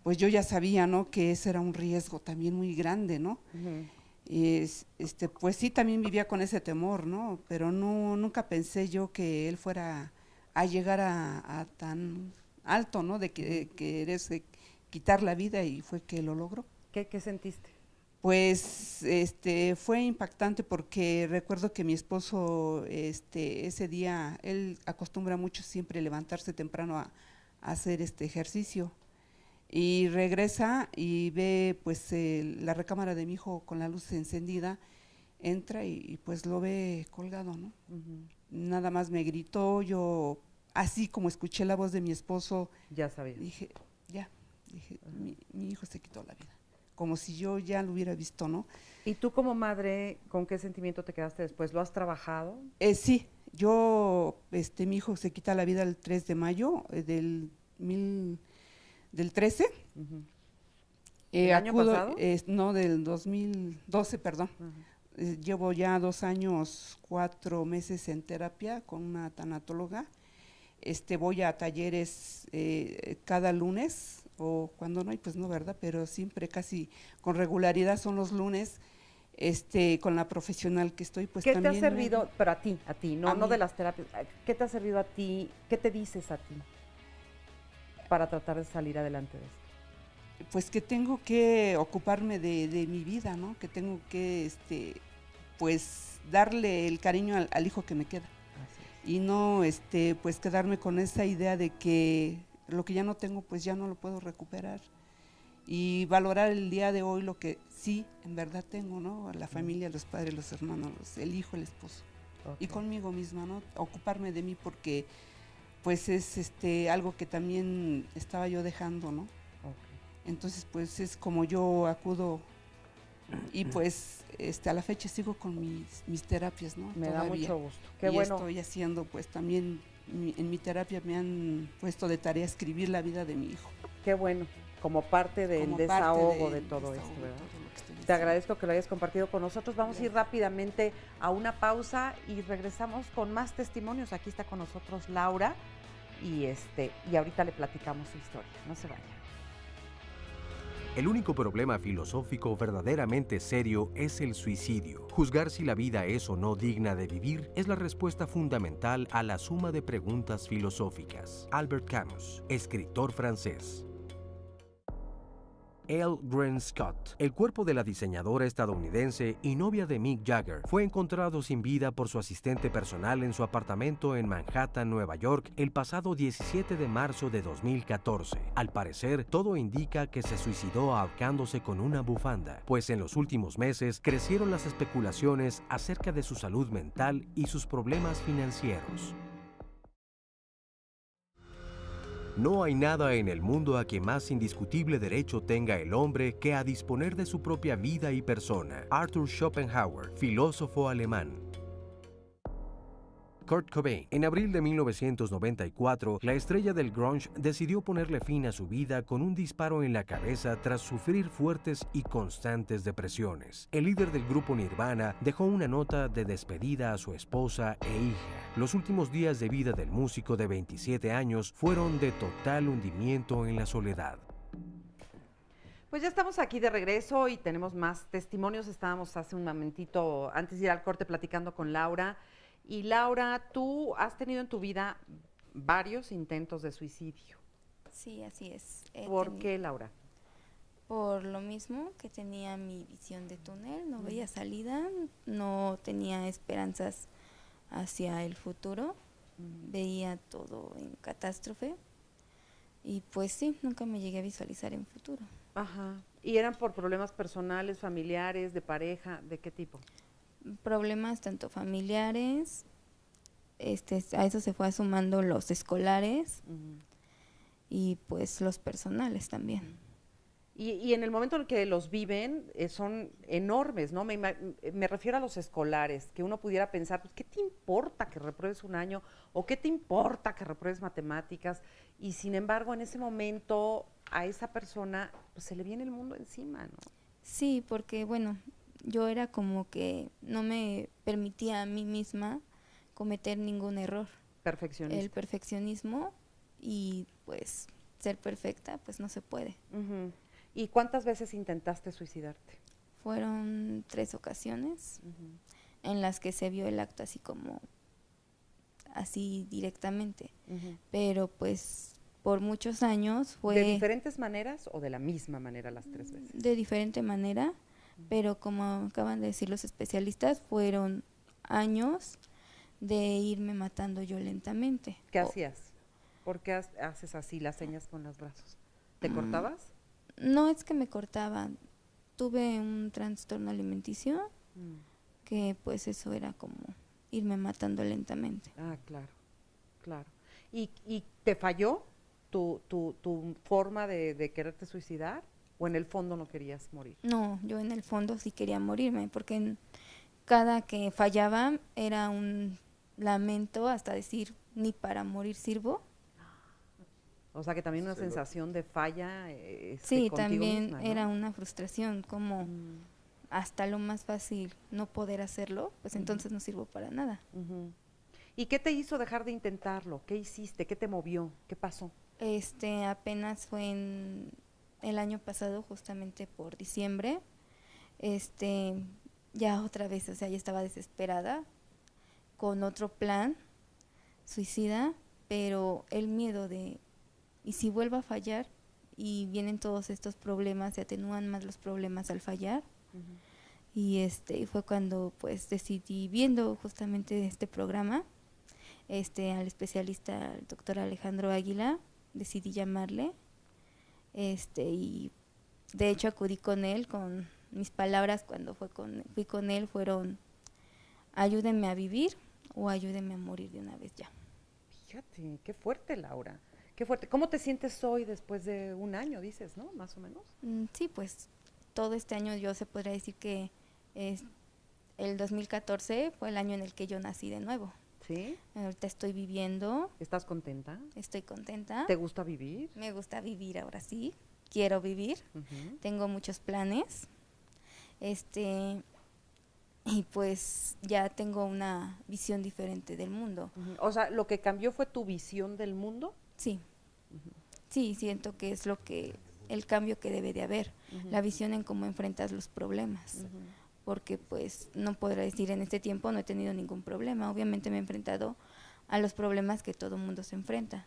pues yo ya sabía, ¿no? Que ese era un riesgo también muy grande, ¿no? Pues sí, también vivía con ese temor, ¿no? Pero nunca pensé yo que él fuera a llegar a tan alto, ¿no? De quererse quitar la vida, y fue que lo logró. ¿Qué sentiste? Pues fue impactante porque recuerdo que mi esposo ese día, él acostumbra mucho siempre levantarse temprano a hacer ejercicio. Y regresa y ve pues la recámara de mi hijo con la luz encendida, entra y pues lo ve colgado, ¿no? Nada más me gritó, yo así como escuché la voz de mi esposo, ya sabía. Dije, mi hijo se quitó la vida, como si yo ya lo hubiera visto, ¿no? ¿Y tú como madre, con qué sentimiento te quedaste después? ¿Lo has trabajado? Sí, yo, mi hijo se quita la vida el 3 de mayo del 13. ¿El año pasado? No, del 2012, perdón. Llevo ya 2 años, 4 meses en terapia con una tanatóloga. Voy a talleres cada lunes, o cuando no hay, pues no, ¿verdad? Pero siempre casi con regularidad son los lunes. con la profesional que estoy, pues ¿Qué también... te ha servido, pero a ti, no mí. de las terapias, qué te ha servido a ti, qué te dices a ti para tratar de salir adelante de esto? Pues que tengo que ocuparme de mi vida, ¿no? Que tengo que, pues, darle el cariño al hijo que me queda. Y no, pues, quedarme con esa idea de que lo que ya no tengo, pues, ya no lo puedo recuperar. Y valorar el día de hoy lo que sí, en verdad tengo, ¿no? La familia, los padres, los hermanos, el hijo, el esposo. Y conmigo misma, ¿no? Ocuparme de mí porque, pues, es algo que también estaba yo dejando, ¿no? Entonces, pues, es como yo acudo y, pues, a la fecha sigo con mis terapias, ¿no? Me da mucho gusto. Qué bueno. Estoy haciendo, pues, también en mi terapia me han puesto de tarea escribir la vida de mi hijo. Qué bueno, como parte del desahogo de todo esto, ¿verdad? Te agradezco que lo hayas compartido con nosotros. Vamos a ir rápidamente a una pausa y regresamos con más testimonios. Aquí está con nosotros Laura y ahorita le platicamos su historia. No se vayan. El único problema filosófico verdaderamente serio es el suicidio. Juzgar si la vida es o no digna de vivir es la respuesta fundamental a la suma de preguntas filosóficas. Albert Camus, escritor francés. Elle Green Scott, el cuerpo de la diseñadora estadounidense y novia de Mick Jagger, fue encontrado sin vida por su asistente personal en su apartamento en Manhattan, Nueva York, el pasado 17 de marzo de 2014. Al parecer, todo indica que se suicidó ahorcándose con una bufanda, pues en los últimos meses crecieron las especulaciones acerca de su salud mental y sus problemas financieros. No hay nada en el mundo a que más indiscutible derecho tenga el hombre que a disponer de su propia vida y persona. Arthur Schopenhauer, filósofo alemán. Kurt Cobain. En abril de 1994, la estrella del grunge decidió ponerle fin a su vida con un disparo en la cabeza tras sufrir fuertes y constantes depresiones. El líder del grupo Nirvana dejó una nota de despedida a su esposa e hija. Los últimos días de vida del músico de 27 años fueron de total hundimiento en la soledad. Pues ya estamos aquí de regreso y tenemos más testimonios. Estábamos hace un momentito, antes de ir al corte, platicando con Laura. Y Laura, tú has tenido en tu vida varios intentos de suicidio. Sí, así es. ¿Por qué, Laura? Por lo mismo, que tenía mi visión de túnel, no veía salida, no tenía esperanzas hacia el futuro, veía todo en catástrofe y pues sí, nunca me llegué a visualizar en futuro. Ajá. ¿Y eran por problemas personales, familiares, de pareja, de qué tipo? Problemas tanto familiares, a eso se fue sumando los escolares y pues los personales también. Y en el momento en que los viven son enormes, ¿no? Me refiero a los escolares, que uno pudiera pensar, pues, ¿qué te importa que repruebes un año? ¿O qué te importa que repruebes matemáticas? Y sin embargo, en ese momento a esa persona pues, se le viene el mundo encima, ¿no? Sí, porque bueno, yo era como que no me permitía a mí misma cometer ningún error. Perfeccionista. El perfeccionismo y pues ser perfecta pues no se puede. ¿Y cuántas veces intentaste suicidarte? Fueron 3 ocasiones en las que se vio el acto así como así directamente, pero pues por muchos años fue... ¿De diferentes maneras o de la misma manera las 3 veces? De diferente manera, pero como acaban de decir los especialistas, fueron años de irme matando yo lentamente. ¿Qué hacías? ¿Por qué haces así las señas con los brazos? ¿Te cortabas? No es que me cortaba, tuve un trastorno alimenticio que pues eso era como irme matando lentamente. Ah, claro, claro. ¿Y te falló tu forma de quererte suicidar o en el fondo no querías morir? No, yo en el fondo sí quería morirme porque cada que fallaba era un lamento hasta decir ni para morir sirvo. O sea que también una sensación de falla. Sí, contigo también misma, ¿no? era una frustración, como hasta lo más fácil no poder hacerlo, pues entonces no sirvo para nada. ¿Y qué te hizo dejar de intentarlo? ¿Qué hiciste? ¿Qué te movió? ¿Qué pasó? Apenas fue en el año pasado, justamente por diciembre, ya otra vez, o sea, ya estaba desesperada con otro plan suicida, pero el miedo de, ¿y si vuelvo a fallar? Y vienen todos estos problemas, se atenúan más los problemas al fallar. Y fue cuando pues decidí, viendo justamente este programa, al especialista, el doctor Alejandro Águila, decidí llamarle, y de hecho acudí con él, con mis palabras cuando fui con él fueron, ayúdenme a vivir o ayúdenme a morir de una vez ya. Fíjate, qué fuerte, Laura, qué fuerte. ¿Cómo te sientes hoy después de un año, dices, no? Más o menos. Sí, pues todo este año yo se podría decir que el 2014 fue el año en el que yo nací de nuevo. ¿Sí? Ahorita estoy viviendo. ¿Estás contenta? Estoy contenta. ¿Te gusta vivir? Me gusta vivir ahora sí. Quiero vivir. Tengo muchos planes. Y pues ya tengo una visión diferente del mundo. O sea, ¿lo que cambió fue tu visión del mundo? Sí. Sí, siento que es el cambio que debe de haber. La visión en cómo enfrentas los problemas. Porque pues no podré decir en este tiempo no he tenido ningún problema. Obviamente me he enfrentado a los problemas que todo mundo se enfrenta.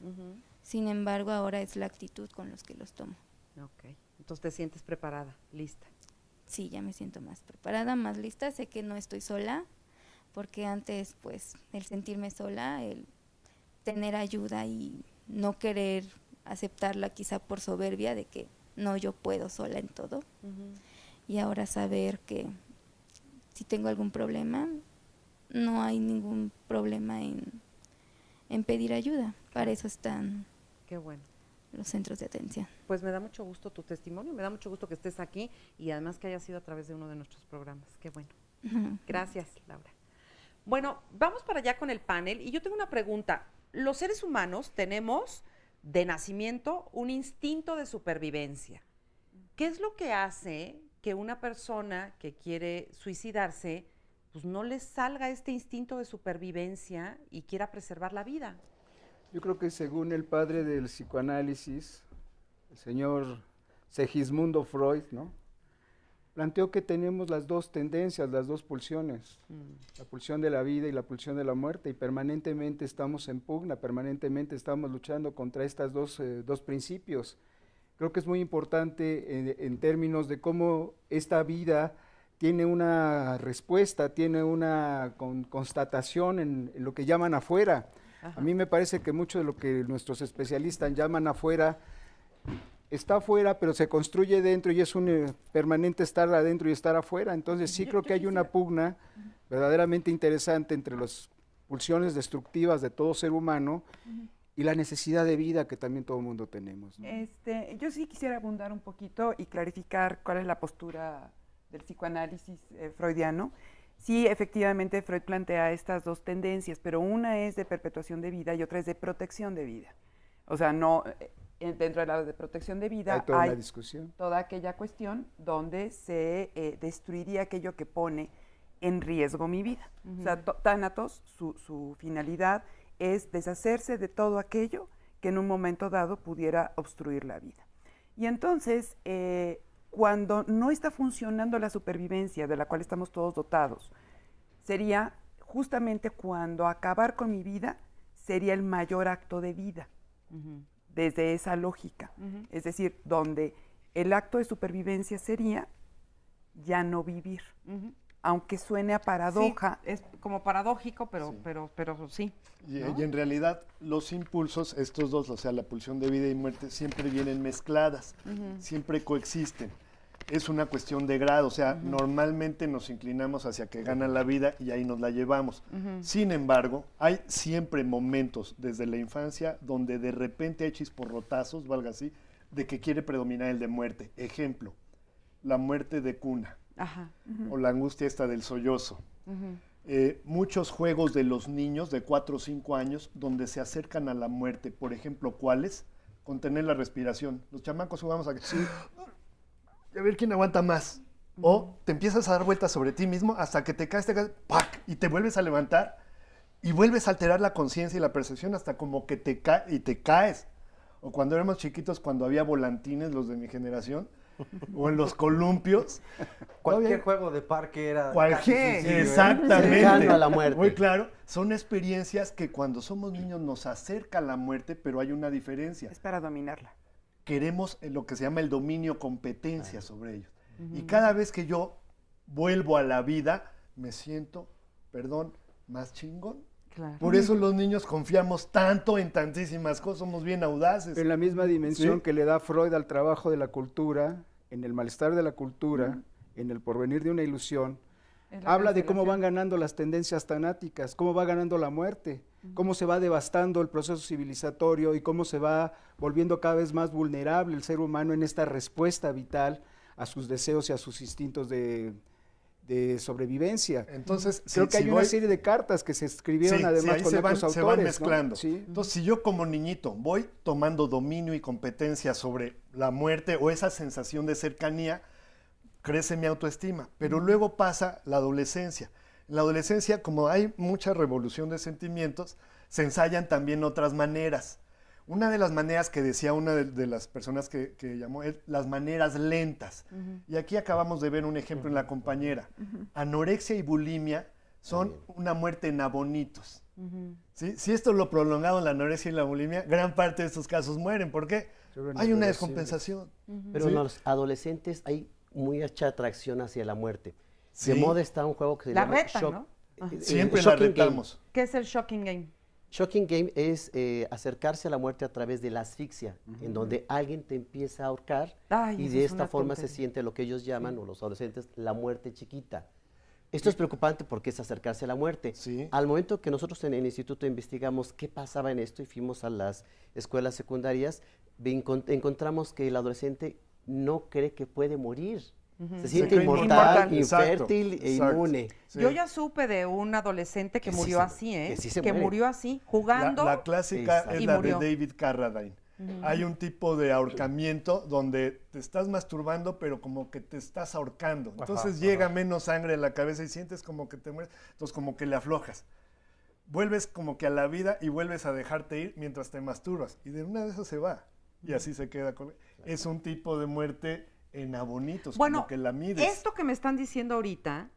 Sin embargo, ahora es la actitud con los que los tomo. Ok, entonces te sientes preparada, lista. Sí, ya me siento más preparada, más lista. Sé que no estoy sola, porque antes pues el sentirme sola, el tener ayuda y no querer aceptarla quizá por soberbia de que no, yo puedo sola en todo. Y ahora saber que si tengo algún problema, no hay ningún problema en pedir ayuda. Para eso están Qué bueno. los centros de atención. Pues me da mucho gusto tu testimonio, me da mucho gusto que estés aquí y además que haya sido a través de uno de nuestros programas. Qué bueno. Gracias, Laura. Bueno, vamos para allá con el panel y yo tengo una pregunta. Los seres humanos tenemos de nacimiento un instinto de supervivencia. ¿Qué es lo que hace que una persona que quiere suicidarse, pues no le salga este instinto de supervivencia y quiera preservar la vida? Yo creo que según el padre del psicoanálisis, el señor Segismundo Freud, ¿no?, planteó que tenemos las dos tendencias, las dos pulsiones, la pulsión de la vida y la pulsión de la muerte, y permanentemente estamos en pugna, permanentemente estamos luchando contra estos dos principios. Creo que es muy importante en términos de cómo esta vida tiene una respuesta, tiene una constatación en lo que llaman afuera. A mí me parece que mucho de lo que nuestros especialistas llaman afuera, está afuera, pero se construye dentro y es un permanente estar adentro y estar afuera. Entonces sí creo que hay una pugna verdaderamente interesante entre las pulsiones destructivas de todo ser humano y la necesidad de vida que también todo el mundo tenemos, ¿no? Yo sí quisiera abundar un poquito y clarificar cuál es la postura del psicoanálisis freudiano. Sí, efectivamente, Freud plantea estas dos tendencias, pero una es de perpetuación de vida y otra es de protección de vida. O sea, no, dentro de la de protección de vida hay discusión, toda aquella cuestión donde se destruiría aquello que pone en riesgo mi vida. O sea, Tánatos, su finalidad es deshacerse de todo aquello que en un momento dado pudiera obstruir la vida. Y entonces, cuando no está funcionando la supervivencia de la cual estamos todos dotados, sería justamente cuando acabar con mi vida sería el mayor acto de vida, desde esa lógica. Es decir, donde el acto de supervivencia sería ya no vivir. Aunque suene a paradoja. Sí, es como paradójico, pero sí. ¿no? Y en realidad los impulsos, estos dos, o sea, la pulsión de vida y muerte, siempre vienen mezcladas, siempre coexisten. Es una cuestión de grado, o sea, normalmente nos inclinamos hacia que gana la vida y ahí nos la llevamos. Sin embargo, hay siempre momentos desde la infancia donde de repente hay chisporrotazos, valga así, de que quiere predominar el de muerte. Ejemplo, la muerte de cuna. O la angustia esta del sollozo. Muchos juegos de los niños de 4 o 5 años donde se acercan a la muerte, por ejemplo, ¿cuáles? Contener la respiración. Los chamacos jugamos a ver quién aguanta más. O te empiezas a dar vueltas sobre ti mismo hasta que te caes, ¡pac! Y te vuelves a levantar y vuelves a alterar la conciencia y la percepción hasta como que te caes. O cuando éramos chiquitos, cuando había volantines, los de mi generación, o en los columpios. Cualquier juego de parque era exactamente, cercano a la muerte. Muy claro, son experiencias que cuando somos niños nos acerca a la muerte, pero hay una diferencia. Es para dominarla. Queremos lo que se llama el dominio competencia sobre ellos. Y cada vez que yo vuelvo a la vida, me siento, más chingón. Claro. Por eso los niños confiamos tanto en tantísimas cosas, somos bien audaces. En la misma dimensión que le da Freud al trabajo de la cultura, en el malestar de la cultura, en el porvenir de una ilusión, habla de cómo van ganando las tendencias tanáticas, cómo va ganando la muerte, cómo se va devastando el proceso civilizatorio y cómo se va volviendo cada vez más vulnerable el ser humano en esta respuesta vital a sus deseos y a sus instintos de sobrevivencia. Entonces, creo que hay una serie de cartas que se escribieron además con otros autores. Se van mezclando. ¿No? ¿Sí? Entonces, si yo como niñito voy tomando dominio y competencia sobre la muerte o esa sensación de cercanía, crece mi autoestima, pero luego pasa la adolescencia. En la adolescencia, como hay mucha revolución de sentimientos, se ensayan también otras maneras. Una de las maneras que decía una de las personas que llamó es las maneras lentas. Y aquí acabamos de ver un ejemplo en la compañera. Anorexia y bulimia son una muerte en abonitos. ¿Sí? Si esto lo prolongado en la anorexia y la bulimia, gran parte de estos casos mueren. ¿Por qué? Hay una descompensación. Pero en los adolescentes hay mucha atracción hacia la muerte. De moda está un juego que se llama Shock. ¿No? Siempre la retamos. ¿Qué es el Shocking Game? Shocking Game es acercarse a la muerte a través de la asfixia, en donde alguien te empieza a ahorcar y de esta forma se siente lo que ellos llaman, o los adolescentes, la muerte chiquita. Esto es preocupante porque es acercarse a la muerte. Al momento que nosotros en el instituto investigamos qué pasaba en esto y fuimos a las escuelas secundarias, encontramos que el adolescente no cree que puede morir. Se siente inmortal, infértil e inmune. Yo ya supe de un adolescente que murió así, que murió así, jugando. La clásica es la de David Carradine. Hay un tipo de ahorcamiento donde te estás masturbando, pero como que te estás ahorcando. Entonces llega menos sangre a la cabeza y sientes como que te mueres. Entonces como que le aflojas. Vuelves como que a la vida y vuelves a dejarte ir mientras te masturbas. Y de una de esas se va. Y así se queda con... Es un tipo de muerte en abonitos, bueno, como que la mides. Esto que me están diciendo ahorita,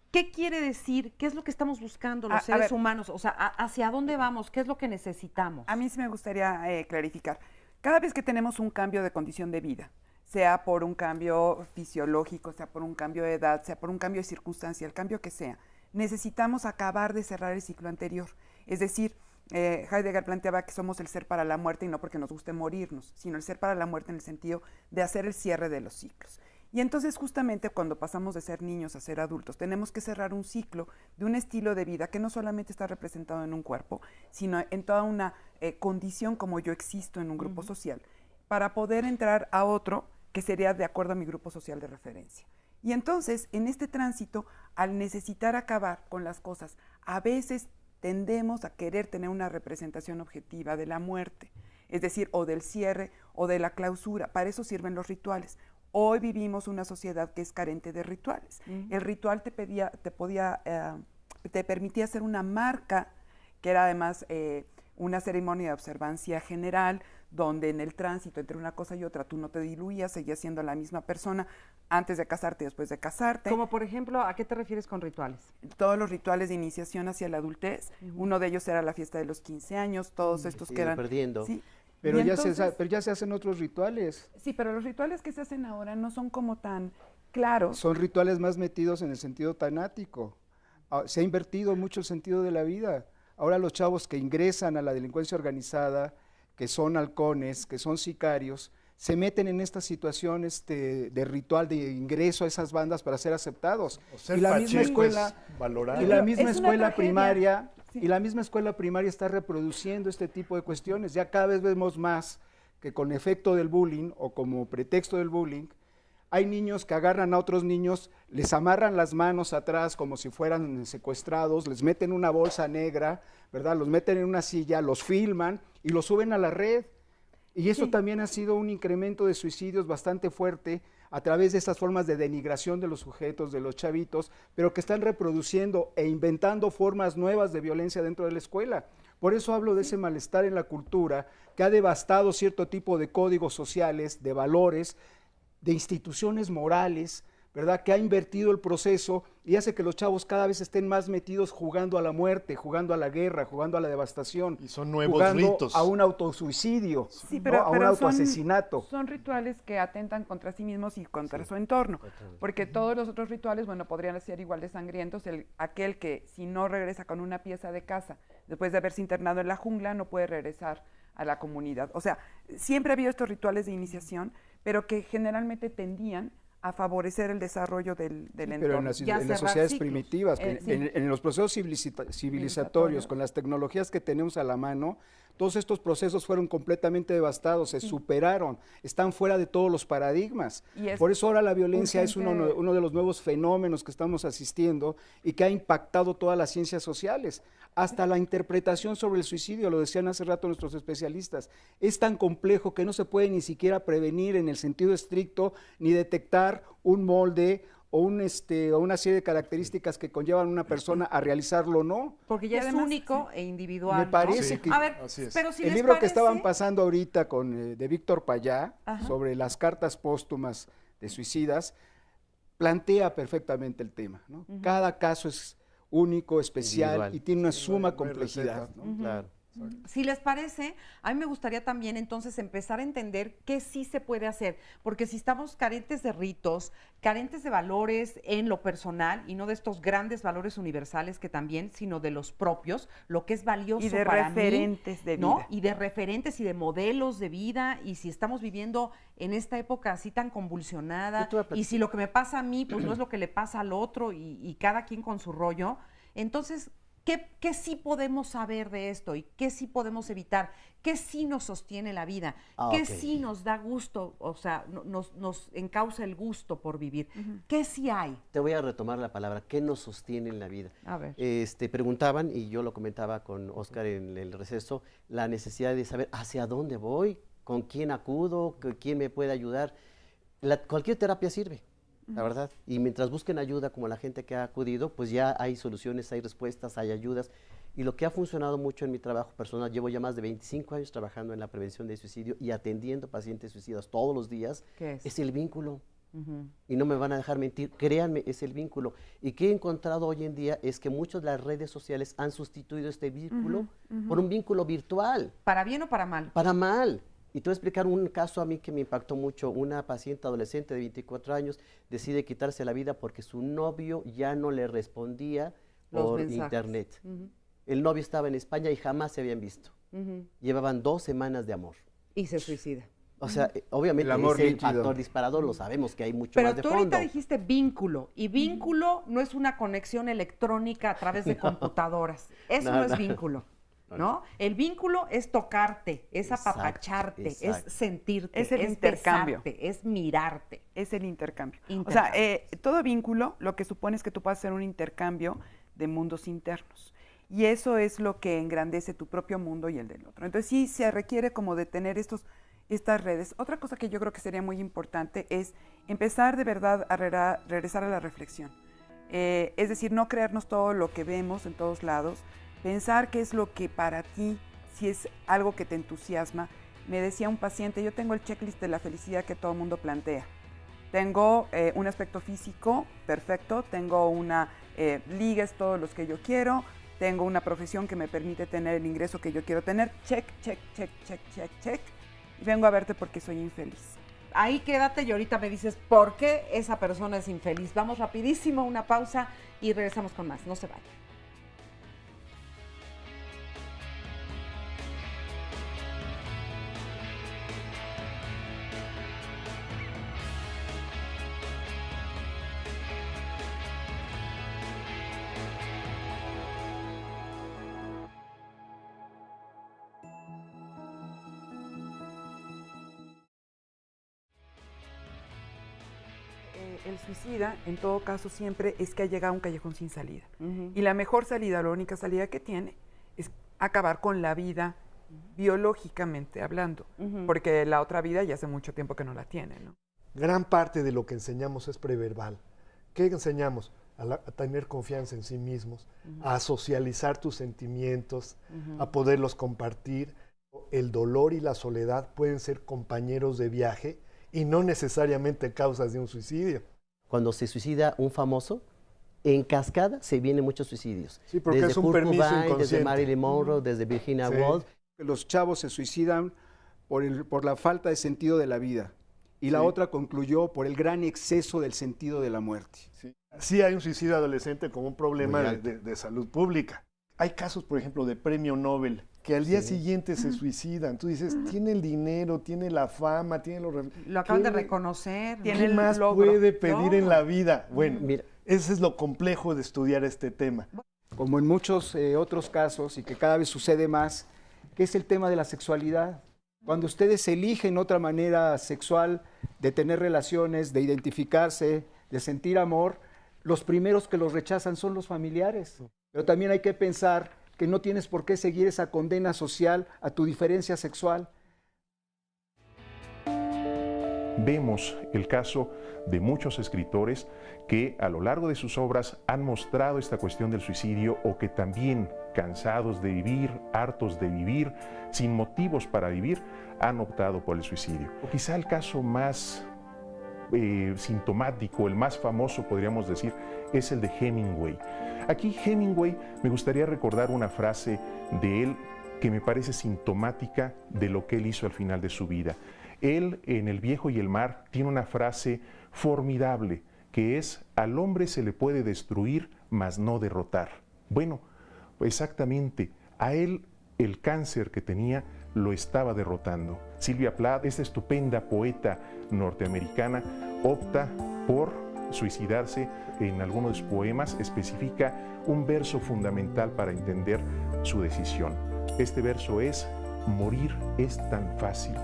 ¿qué quiere decir? ¿Qué es lo que estamos buscando los seres humanos? O sea, ¿hacia dónde vamos? ¿Qué es lo que necesitamos? A mí sí me gustaría clarificar. Cada vez que tenemos un cambio de condición de vida, sea por un cambio fisiológico, sea por un cambio de edad, sea por un cambio de circunstancia, el cambio que sea, necesitamos acabar de cerrar el ciclo anterior. Es decir, Heidegger planteaba que somos el ser para la muerte y no porque nos guste morirnos, sino el ser para la muerte en el sentido de hacer el cierre de los ciclos. Y entonces justamente cuando pasamos de ser niños a ser adultos, tenemos que cerrar un ciclo de un estilo de vida que no solamente está representado en un cuerpo, sino en toda una condición como yo existo en un grupo social, para poder entrar a otro que sería de acuerdo a mi grupo social de referencia. Y entonces, en este tránsito, al necesitar acabar con las cosas, a veces tendemos a querer tener una representación objetiva de la muerte, es decir, o del cierre o de la clausura. Para eso sirven los rituales. Hoy vivimos una sociedad que es carente de rituales. El ritual te permitía hacer una marca, que era además una ceremonia de observancia general, donde en el tránsito entre una cosa y otra tú no te diluías, seguías siendo la misma persona antes de casarte y después de casarte. Como por ejemplo, ¿a qué te refieres con rituales? Todos los rituales de iniciación hacia la adultez. Uno de ellos era la fiesta de los 15 años, todos estos que eran... perdiendo. Sí. Pero ya se hacen otros rituales. Sí, pero los rituales que se hacen ahora no son como tan claros. Son rituales más metidos en el sentido tanático. Se ha invertido mucho el sentido de la vida. Ahora los chavos que ingresan a la delincuencia organizada, que son halcones, que son sicarios, se meten en esta situación de ritual de ingreso a esas bandas para ser aceptados. Y la misma escuela primaria y la misma escuela primaria está reproduciendo este tipo de cuestiones. Ya cada vez vemos más que con efecto del bullying o como pretexto del bullying, hay niños que agarran a otros niños, les amarran las manos atrás como si fueran secuestrados, les meten una bolsa negra, ¿verdad? Los meten en una silla, los filman y los suben a la red. Y eso también ha sido un incremento de suicidios bastante fuerte a través de estas formas de denigración de los sujetos, de los chavitos, pero que están reproduciendo e inventando formas nuevas de violencia dentro de la escuela. Por eso hablo de ese malestar en la cultura que ha devastado cierto tipo de códigos sociales, de valores, de instituciones morales, ¿verdad?, que ha invertido el proceso y hace que los chavos cada vez estén más metidos jugando a la muerte, jugando a la guerra, jugando a la devastación. Y son nuevos jugando ritos. a un autosuicidio, Sí, ¿no? pero, a un autoasesinato. Son rituales que atentan contra sí mismos y contra su entorno, porque todos los otros rituales, bueno, podrían ser igual de sangrientos. Aquel que si no regresa con una pieza de casa, después de haberse internado en la jungla, no puede regresar a la comunidad. O sea, siempre ha habido estos rituales de iniciación, pero que generalmente tendían a favorecer el desarrollo del entorno. Pero en las sociedades primitivas, en los procesos civilizatorios, con las tecnologías que tenemos a la mano, todos estos procesos fueron completamente devastados, se superaron, están fuera de todos los paradigmas. Por eso ahora la violencia es uno de los nuevos fenómenos que estamos asistiendo y que ha impactado todas las ciencias sociales. Hasta la interpretación sobre el suicidio, lo decían hace rato nuestros especialistas, es tan complejo que no se puede ni siquiera prevenir en el sentido estricto, ni detectar un molde o una serie de características que conllevan a una persona a realizarlo o no. Porque ya es único e individual. Me parece que a ver, pero si el libro que estaban pasando ahorita de Víctor Payá, sobre las cartas póstumas de suicidas, plantea perfectamente el tema, ¿no? Cada caso es único, especial individual, y tiene una suma complejidad, ¿no? Claro. Si les parece, a mí me gustaría también entonces empezar a entender qué sí se puede hacer, porque si estamos carentes de ritos, carentes de valores en lo personal y no de estos grandes valores universales que también, sino de los propios, lo que es valioso y de para referentes mí, de vida, ¿no? Y de referentes y de modelos de vida, y si estamos viviendo en esta época así tan convulsionada, y si lo que me pasa a mí pues no es lo que le pasa al otro y cada quien con su rollo, entonces ¿qué sí podemos saber de esto y qué sí podemos evitar? ¿Qué sí nos sostiene la vida? ¿Qué sí nos da gusto? O sea, nos encausa el gusto por vivir. ¿Qué sí hay? Te voy a retomar la palabra, ¿qué nos sostiene en la vida? A ver. Preguntaban, y yo lo comentaba con Oscar en el receso, la necesidad de saber hacia dónde voy, con quién acudo, quién me puede ayudar. Cualquier terapia sirve. La verdad, y mientras busquen ayuda como la gente que ha acudido, pues ya hay soluciones, hay respuestas, hay ayudas, y lo que ha funcionado mucho en mi trabajo personal, llevo ya más de 25 años trabajando en la prevención del suicidio y atendiendo pacientes suicidas todos los días, es el vínculo, y no me van a dejar mentir, créanme, es el vínculo, y que he encontrado hoy en día es que muchas de las redes sociales han sustituido este vínculo por un vínculo virtual. ¿Para bien o para mal? Para mal. Y te voy a explicar un caso a mí que me impactó mucho. Una paciente adolescente de 24 años decide quitarse la vida porque su novio ya no le respondía por internet. El novio estaba en España y jamás se habían visto. Llevaban 2 semanas de amor. Y se suicida. O sea, obviamente el es el factor disparador, lo sabemos que hay mucho más de fondo. Pero tú ahorita dijiste vínculo, y vínculo no es una conexión electrónica a través de computadoras. Eso no es vínculo. ¿No? El vínculo es tocarte, es apapacharte, es sentirte, es el intercambio, besarte, es mirarte. Es el intercambio. O sea, todo vínculo lo que supone es que tú puedas hacer un intercambio de mundos internos. Y eso es lo que engrandece tu propio mundo y el del otro. Entonces sí se requiere como de tener estas redes. Otra cosa que yo creo que sería muy importante es empezar de verdad a regresar a la reflexión. Es decir, no creernos todo lo que vemos en todos lados, pensar qué es lo que para ti, si es algo que te entusiasma. Me decía un paciente, yo tengo el checklist de la felicidad que todo el mundo plantea. Tengo un aspecto físico perfecto, tengo una ligas todos los que yo quiero, tengo una profesión que me permite tener el ingreso que yo quiero tener, check, check, check, check, check, check, y vengo a verte porque soy infeliz. Ahí quédate y ahorita me dices por qué esa persona es infeliz. Vamos rapidísimo a una pausa y regresamos con más, no se vayan. El suicida, en todo caso, siempre es que ha llegado a un callejón sin salida. Y la mejor salida, la única salida que tiene, es acabar con la vida biológicamente hablando, porque la otra vida ya hace mucho tiempo que no la tiene, ¿no? Gran parte de lo que enseñamos es preverbal. ¿Qué enseñamos? A tener confianza en sí mismos, a socializar tus sentimientos, a poderlos compartir. El dolor y la soledad pueden ser compañeros de viaje y no necesariamente causas de un suicidio. Cuando se suicida un famoso, en cascada se vienen muchos suicidios. Sí, porque desde es un Kurt permiso Cobain, inconsciente. desde Marilyn Monroe, desde Virginia Woolf. Los chavos se suicidan por la falta de sentido de la vida. Y la otra concluyó por el gran exceso del sentido de la muerte. Sí hay un suicidio adolescente como un problema de salud pública. Hay casos, por ejemplo, de premio Nobel, que al día siguiente se suicidan. Tú dices, tiene el dinero, tiene la fama, tiene los... Lo acaban de reconocer. ¿Qué más puede pedir en la vida? Bueno, mira, ese es lo complejo de estudiar este tema. Como en muchos otros casos, y que cada vez sucede más, que es el tema de la sexualidad. Cuando ustedes eligen otra manera sexual de tener relaciones, de identificarse, de sentir amor, los primeros que los rechazan son los familiares. Pero también hay que pensar que no tienes por qué seguir esa condena social a tu diferencia sexual. Vemos el caso de muchos escritores que a lo largo de sus obras han mostrado esta cuestión del suicidio o que también, cansados de vivir, hartos de vivir, sin motivos para vivir, han optado por el suicidio. O quizá el caso más sintomático, el más famoso, podríamos decir, es el de Hemingway. Aquí Hemingway, me gustaría recordar una frase de él que me parece sintomática de lo que él hizo al final de su vida. Él, en El viejo y el mar, tiene una frase formidable, que es: al hombre se le puede destruir, mas no derrotar. Bueno, exactamente, a él el cáncer que tenía lo estaba derrotando. Sylvia Plath, esta estupenda poeta norteamericana, opta por suicidarse. En alguno de sus poemas especifica un verso fundamental para entender su decisión. Este verso es: morir es tan fácil,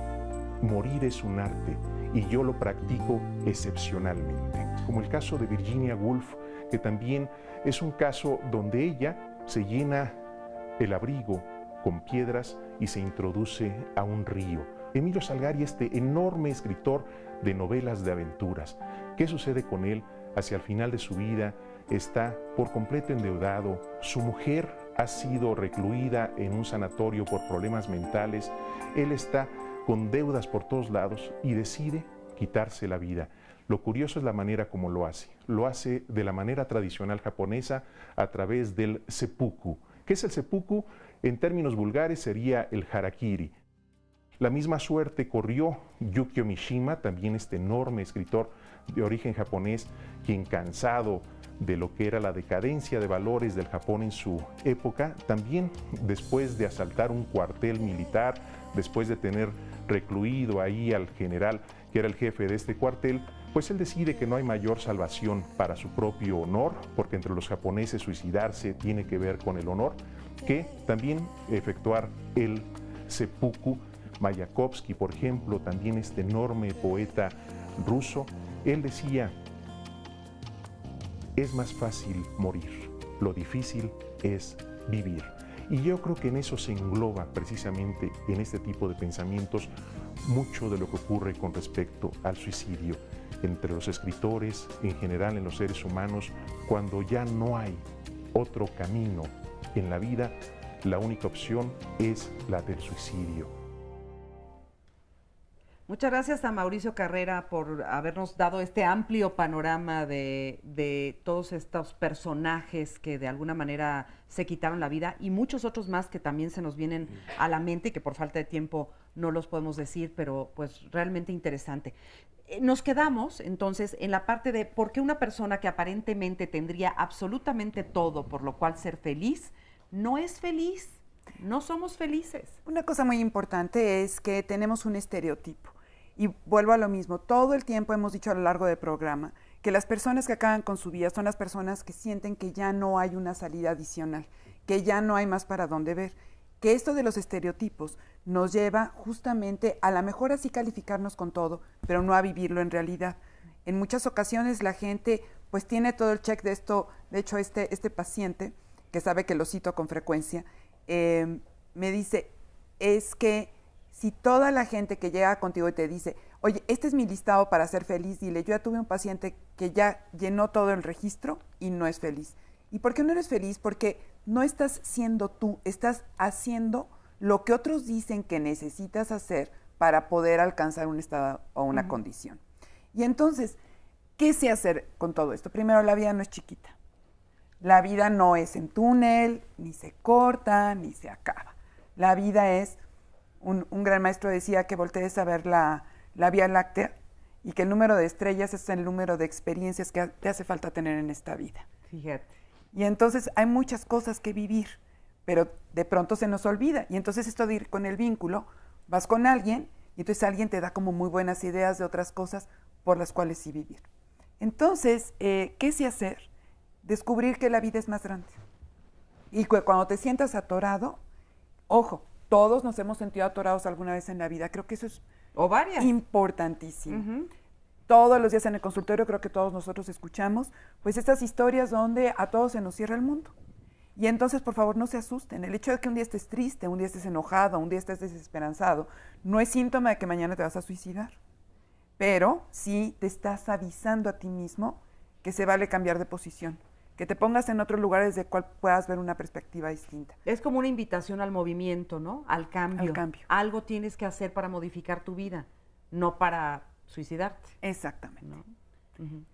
morir es un arte y yo lo practico excepcionalmente. Como el caso de Virginia Woolf, que también es un caso donde ella se llena el abrigo con piedras y se introduce a un río. Emilio Salgari, este enorme escritor de novelas de aventuras, ¿qué sucede con él? Hacia el final de su vida está por completo endeudado, su mujer ha sido recluida en un sanatorio por problemas mentales, él está con deudas por todos lados y decide quitarse la vida. Lo curioso es la manera como lo hace de la manera tradicional japonesa a través del seppuku. ¿Qué es el seppuku? En términos vulgares sería el harakiri. La misma suerte corrió Yukio Mishima, también este enorme escritor de origen japonés, quien, cansado de lo que era la decadencia de valores del Japón en su época, también después de asaltar un cuartel militar, después de tener recluido ahí al general que era el jefe de este cuartel, pues él decide que no hay mayor salvación para su propio honor, porque entre los japoneses suicidarse tiene que ver con el honor, que también efectuar el seppuku. Mayakovsky, por ejemplo, también este enorme poeta ruso, él decía: es más fácil morir, lo difícil es vivir. Y yo creo que en eso se engloba precisamente, en este tipo de pensamientos, mucho de lo que ocurre con respecto al suicidio entre los escritores, en general en los seres humanos. Cuando ya no hay otro camino en la vida, la única opción es la del suicidio. Muchas gracias a Mauricio Carrera por habernos dado este amplio panorama de todos estos personajes que de alguna manera se quitaron la vida y muchos otros más que también se nos vienen a la mente y que por falta de tiempo no los podemos decir, pero pues realmente interesante. Nos quedamos entonces en la parte de por qué una persona que aparentemente tendría absolutamente todo por lo cual ser feliz, no es feliz, no somos felices. Una cosa muy importante es que tenemos un estereotipo. Y vuelvo a lo mismo, todo el tiempo hemos dicho a lo largo del programa que las personas que acaban con su vida son las personas que sienten que ya no hay una salida adicional, que ya no hay más para dónde ver, que esto de los estereotipos nos lleva justamente a la mejor así calificarnos con todo, pero no a vivirlo en realidad. En muchas ocasiones la gente pues tiene todo el check de esto. De hecho este paciente, que sabe que lo cito con frecuencia, me dice, es que si toda la gente que llega contigo y te dice, oye, este es mi listado para ser feliz, dile, yo ya tuve un paciente que ya llenó todo el registro y no es feliz. ¿Y por qué no eres feliz? Porque no estás siendo tú, estás haciendo lo que otros dicen que necesitas hacer para poder alcanzar un estado o una condición. Y entonces, ¿qué sé hacer con todo esto? Primero, la vida no es chiquita. La vida no es en túnel, ni se corta, ni se acaba. La vida es, un gran maestro decía que voltees a ver la Vía Láctea y que el número de estrellas es el número de experiencias que te hace falta tener en esta vida. Fíjate. Y entonces hay muchas cosas que vivir, pero de pronto se nos olvida. Y entonces esto de ir con el vínculo, vas con alguien y entonces alguien te da como muy buenas ideas de otras cosas por las cuales sí vivir. Entonces, ¿qué sí hacer? Descubrir que la vida es más grande. Y cuando te sientas atorado, ojo, todos nos hemos sentido atorados alguna vez en la vida. Creo que eso es importantísimo. Todos los días en el consultorio creo que todos nosotros escuchamos pues estas historias donde a todos se nos cierra el mundo. Y entonces, por favor, no se asusten. El hecho de que un día estés triste, un día estés enojado, un día estés desesperanzado, no es síntoma de que mañana te vas a suicidar. Pero sí te estás avisando a ti mismo que se vale cambiar de posición, que te pongas en otro lugar desde el cual puedas ver una perspectiva distinta. Es como una invitación al movimiento, ¿no? Al cambio. Al cambio. Algo tienes que hacer para modificar tu vida, no para suicidarte. Exactamente. ¿No?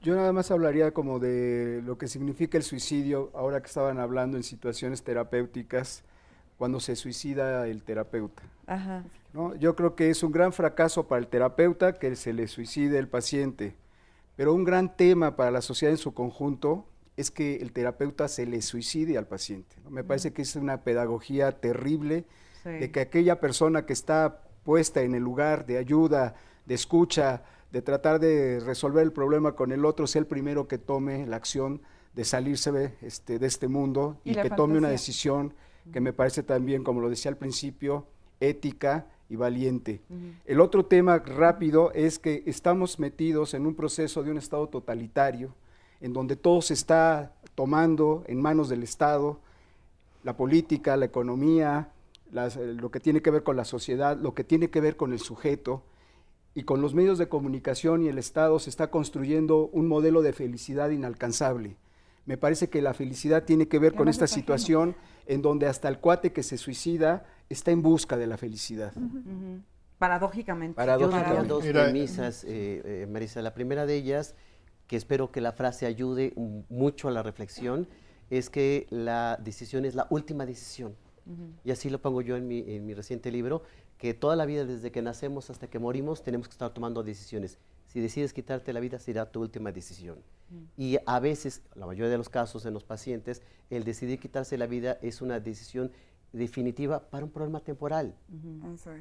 Yo nada más hablaría como de lo que significa el suicidio, ahora que estaban hablando en situaciones terapéuticas, cuando se suicida el terapeuta. Ajá. ¿No? Yo creo que es un gran fracaso para el terapeuta que se le suicide el paciente, pero un gran tema para la sociedad en su conjunto es que el terapeuta se le suicide al paciente, ¿no? Me parece que es una pedagogía terrible de que aquella persona que está puesta en el lugar de ayuda, de escucha, de tratar de resolver el problema con el otro, sea el primero que tome la acción de salirse de este mundo y que tome una decisión que me parece también, como lo decía al principio, ética y valiente. El otro tema rápido es que estamos metidos en un proceso de un Estado totalitario, en donde todo se está tomando en manos del Estado, la política, la economía, lo que tiene que ver con la sociedad, lo que tiene que ver con el sujeto, y con los medios de comunicación y el Estado se está construyendo un modelo de felicidad inalcanzable. Me parece que la felicidad tiene que ver con esta situación en donde hasta el cuate que se suicida está en busca de la felicidad. Paradójicamente. Yo daría dos premisas, Marisa. La primera de ellas, que espero que la frase ayude mucho a la reflexión, es que la decisión es la última decisión. Y así lo pongo yo en mi reciente libro, que toda la vida, desde que nacemos hasta que morimos, tenemos que estar tomando decisiones. Si decides quitarte la vida, será tu última decisión. Y a veces, la mayoría de los casos en los pacientes, el decidir quitarse la vida es una decisión definitiva para un problema temporal.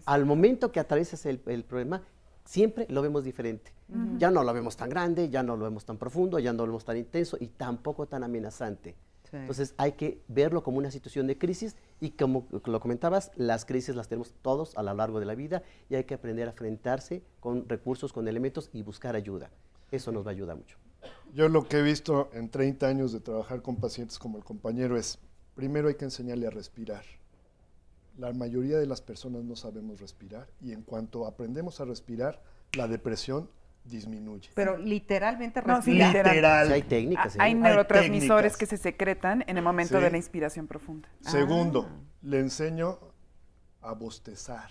Al momento que atraviesas el problema, siempre lo vemos diferente. Ya no lo vemos tan grande, ya no lo vemos tan profundo, ya no lo vemos tan intenso y tampoco tan amenazante. Entonces hay que verlo como una situación de crisis y como lo comentabas, las crisis las tenemos todos a lo largo de la vida y hay que aprender a enfrentarse con recursos, con elementos y buscar ayuda. Eso nos va a ayudar mucho. Yo lo que he visto en 30 años de trabajar con pacientes como el compañero es, primero hay que enseñarle a respirar. La mayoría de las personas no sabemos respirar y en cuanto aprendemos a respirar, la depresión disminuye. Pero literalmente literal. Hay técnicas. Hay neurotransmisores que se secretan en el momento de la inspiración profunda. Segundo, le enseño a bostezar,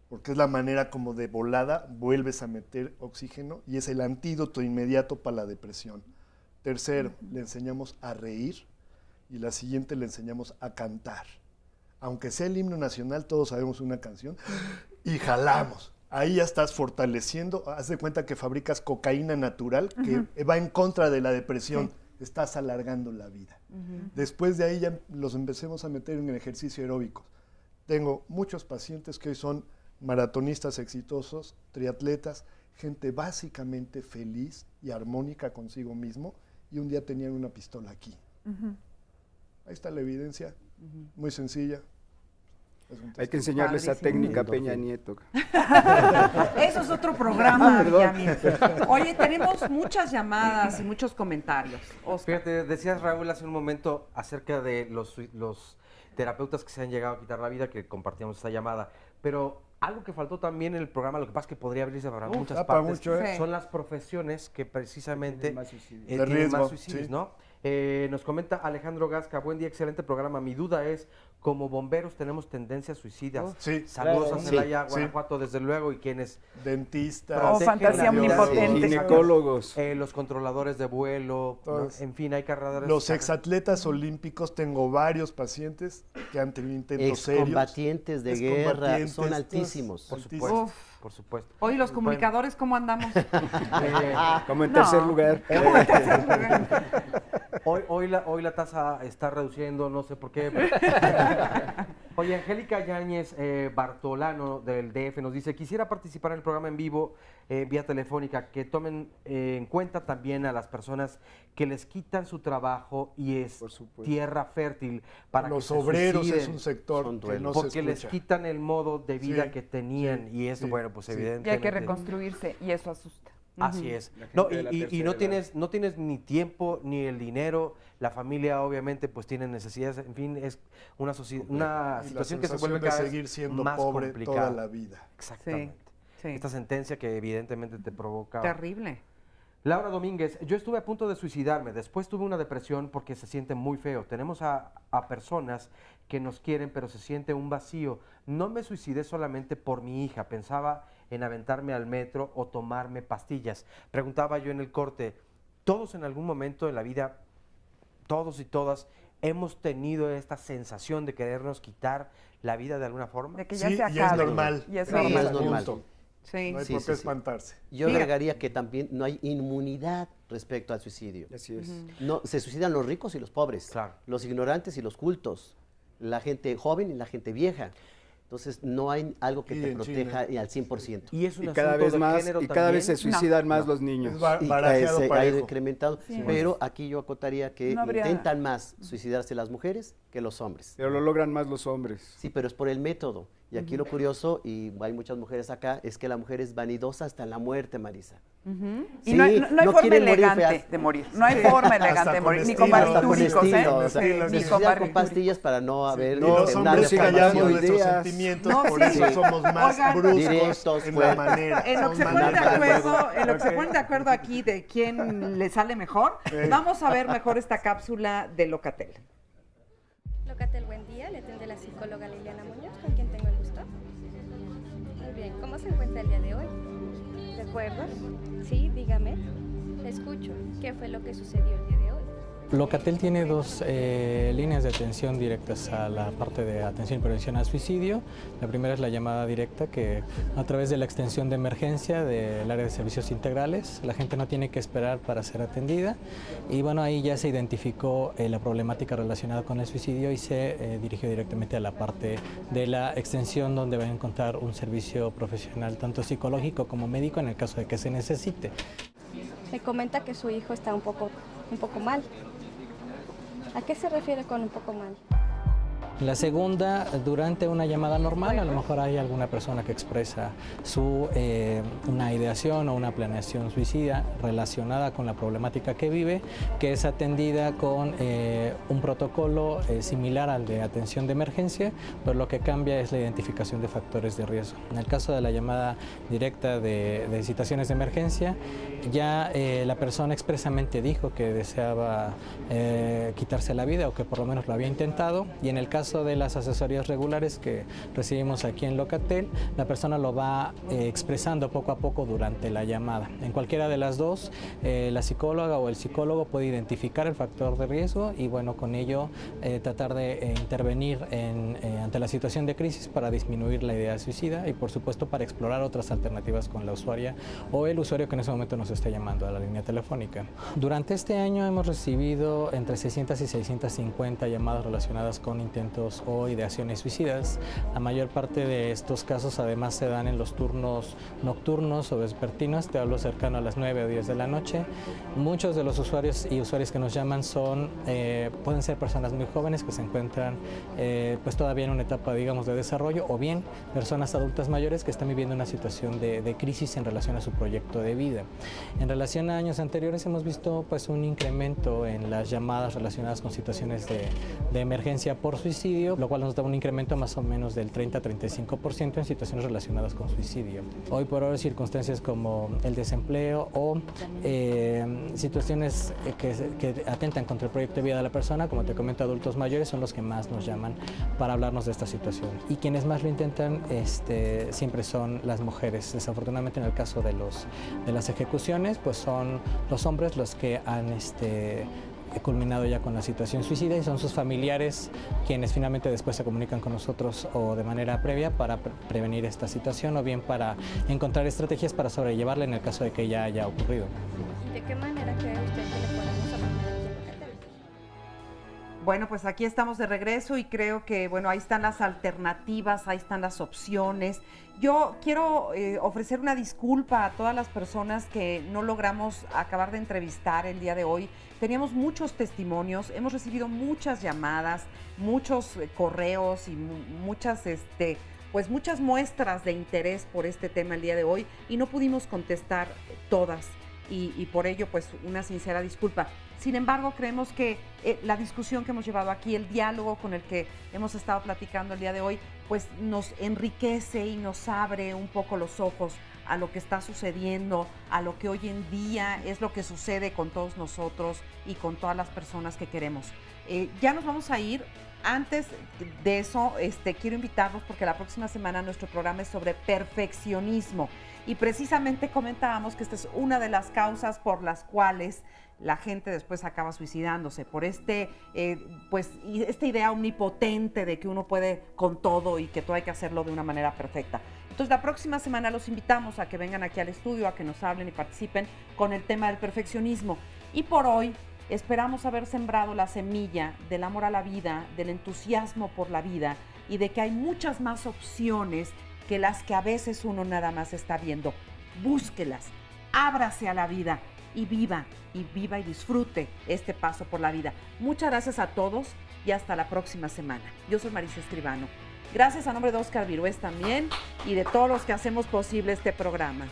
porque es la manera como de volada vuelves a meter oxígeno y es el antídoto inmediato para la depresión. Tercero, le enseñamos a reír y la siguiente le enseñamos a cantar. Aunque sea el himno nacional, todos sabemos una canción y jalamos. Ahí ya estás fortaleciendo, haz de cuenta que fabricas cocaína natural que va en contra de la depresión, estás alargando la vida. Después de ahí ya los empecemos a meter en el ejercicio aeróbico. Tengo muchos pacientes que hoy son maratonistas exitosos, triatletas, gente básicamente feliz y armónica consigo mismo y un día tenían una pistola aquí. Ahí está la evidencia, muy sencilla. Hay que enseñarle esa técnica a Peña Nieto. Eso es otro programa. Oye, tenemos muchas llamadas y muchos comentarios. Oscar. Fíjate, decías, Raúl, hace un momento acerca de los terapeutas que se han llegado a quitar la vida, que compartíamos esta llamada, pero algo que faltó también en el programa, lo que pasa es que podría abrirse para muchas partes, son las profesiones que precisamente tienen más suicidios, ¿no? Nos comenta Alejandro Gasca, buen día, excelente programa. Mi duda es, como bomberos tenemos tendencias suicidas. Sí, Saludos claro. a Celaya, Sí, Guanajuato, desde luego, y quienes... Dentistas. fantasía omnipotente. Ginecólogos. Los controladores de vuelo, ¿no? En fin, hay carreras... Los exatletas olímpicos, tengo varios pacientes que han tenido intentos serios. Excombatientes de guerra, son altísimos. Por supuesto, por supuesto. Hoy los comunicadores, ¿cómo andamos? Como en tercer lugar. Hoy la tasa está reduciendo, no sé por qué. Oye, Angélica Yáñez Bartolano del DF nos dice, quisiera participar en el programa en vivo vía telefónica, que tomen en cuenta también a las personas que les quitan su trabajo y es tierra fértil para los que obreros se es un sector que no se porque les escucha. quitan el modo de vida Sí, que tenían y eso, bueno, pues Y evidentemente... hay que reconstruirse y eso asusta. Así es. No, y no tienes ni tiempo ni el dinero, la familia obviamente pues tiene necesidades, en fin, es una situación que se vuelve de cada vez seguir siendo más pobre complicada. toda la vida. Exactamente. Sí. Esta sentencia que evidentemente te provoca... Terrible. Laura Domínguez, yo estuve a punto de suicidarme, después tuve una depresión porque se siente muy feo. Tenemos a personas que nos quieren, pero se siente un vacío. No me suicidé solamente por mi hija, pensaba en aventarme al metro o tomarme pastillas. Preguntaba yo en el corte, ¿todos en algún momento en la vida, todos y todas, hemos tenido esta sensación de querernos quitar la vida de alguna forma? De que ya Sí, se y es acabe. normal. Y es Sí, normal. es normal. Punto. Sí. No hay Sí, por sí, qué sí. espantarse. Yo agregaría que también no hay inmunidad respecto al suicidio. Así es. No, se suicidan los ricos y los pobres, Claro. los ignorantes y los cultos, la gente joven y la gente vieja. Entonces no hay algo que Y te en proteja y al 100%. Y es un Y cada asunto vez de más, género y cada vez se también. suicidan más los niños. Es Y barajeado se ha ido parejo. incrementado. Sí. Pero aquí yo acotaría que No habría- intentan más suicidarse las mujeres que los hombres. Pero lo logran más los hombres. Sí, pero es por el método. Y aquí lo curioso, y hay muchas mujeres acá, es que la mujer es vanidosa hasta la muerte, Marisa. Y no hay no forma quieren morir elegante feas. de morir. No hay forma elegante Hasta de con morir. Ni con estilo. Hasta con barbitúricos, estilo, ¿eh? o sea, Sí, Ni ni con suicidan con barbitúricos. pastillas para no haber Y los una hombres callamos deformación. nuestros ideas. sentimientos, No, por sí, eso sí. somos más Oigan, bruscos directos, en la fuertes. manera. En lo que se Son ponen de más acuerdo, en lo que se ponen de acuerdo aquí de quién le sale mejor, vamos a ver mejor esta cápsula de Locatel. Locatel, buen día. Le atiende la psicóloga Liliana Muñoz, con quien tengo el gusto. Muy bien, ¿cómo se encuentra el día de hoy? ¿De acuerdo? Sí, dígame. Le escucho. ¿Qué fue lo que sucedió el día de hoy? Locatel tiene dos líneas de atención directas a la parte de atención y prevención al suicidio. La primera es la llamada directa, que a través de la extensión de emergencia del área de servicios integrales, la gente no tiene que esperar para ser atendida. Y bueno, ahí ya se identificó la problemática relacionada con el suicidio y se dirigió directamente a la parte de la extensión, donde va a encontrar un servicio profesional, tanto psicológico como médico, en el caso de que se necesite. Me comenta que su hijo está un poco mal. ¿A qué se refiere con un poco mal? La segunda, durante una llamada normal, a lo mejor hay alguna persona que expresa una ideación o una planeación suicida relacionada con la problemática que vive, que es atendida con un protocolo similar al de atención de emergencia, pero lo que cambia es la identificación de factores de riesgo. En el caso de la llamada directa de situaciones de emergencia, ya la persona expresamente dijo que deseaba quitarse la vida o que por lo menos lo había intentado, y en el caso de las asesorías regulares que recibimos aquí en Locatel, la persona lo va expresando poco a poco durante la llamada. En cualquiera de las dos, la psicóloga o el psicólogo puede identificar el factor de riesgo y bueno, con ello tratar de intervenir ante la situación de crisis para disminuir la idea suicida y por supuesto para explorar otras alternativas con la usuaria o el usuario que en ese momento nos está llamando a la línea telefónica. Durante este año hemos recibido entre 600 y 650 llamadas relacionadas con intentos o ideaciones suicidas. La mayor parte de estos casos además se dan en los turnos nocturnos o vespertinos, te hablo cercano a las 9 o 10 de la noche. Muchos de los usuarios y usuarias que nos llaman pueden ser personas muy jóvenes que se encuentran pues todavía en una etapa, digamos, de desarrollo, o bien personas adultas mayores que están viviendo una situación de crisis en relación a su proyecto de vida. En relación a años anteriores hemos visto pues un incremento en las llamadas relacionadas con situaciones de emergencia por suicidio. suicidio, lo cual nos da un incremento más o menos del 30-35% en situaciones relacionadas con suicidio. Hoy por hoy circunstancias como el desempleo o situaciones que atentan contra el proyecto de vida de la persona, como te comento, adultos mayores, son los que más nos llaman para hablarnos de esta situación. Y quienes más lo intentan siempre son las mujeres. Desafortunadamente, en el caso de las ejecuciones, pues son los hombres los que han culminado ya con la situación suicida, y son sus familiares quienes finalmente después se comunican con nosotros o de manera previa para prevenir esta situación, o bien para encontrar estrategias para sobrellevarla en el caso de que ya haya ocurrido. ¿De qué manera cree usted que le podemos apoyar aquí en Locatel? Bueno, pues aquí estamos de regreso y creo que, bueno, ahí están las alternativas, ahí están las opciones. Yo quiero ofrecer una disculpa a todas las personas que no logramos acabar de entrevistar el día de hoy. Teníamos muchos testimonios, hemos recibido muchas llamadas, muchos correos y muchas muestras de interés por este tema el día de hoy, y no pudimos contestar todas. Y por ello, pues, una sincera disculpa. Sin embargo, creemos que la discusión que hemos llevado aquí, el diálogo con el que hemos estado platicando el día de hoy, pues nos enriquece y nos abre un poco los ojos a lo que está sucediendo, a lo que hoy en día es lo que sucede con todos nosotros y con todas las personas que queremos. Ya nos vamos a ir. Antes de eso, quiero invitarlos porque la próxima semana nuestro programa es sobre perfeccionismo. Y precisamente comentábamos que esta es una de las causas por las cuales la gente después acaba suicidándose, por esta idea omnipotente de que uno puede con todo y que todo hay que hacerlo de una manera perfecta. Entonces, la próxima semana los invitamos a que vengan aquí al estudio, a que nos hablen y participen con el tema del perfeccionismo. Y por hoy esperamos haber sembrado la semilla del amor a la vida, del entusiasmo por la vida y de que hay muchas más opciones que las que a veces uno nada más está viendo. Búsquelas, ábrase a la vida y viva y disfrute este paso por la vida. Muchas gracias a todos y hasta la próxima semana. Yo soy Marisa Escribano. Gracias a nombre de Óscar Virués también y de todos los que hacemos posible este programa.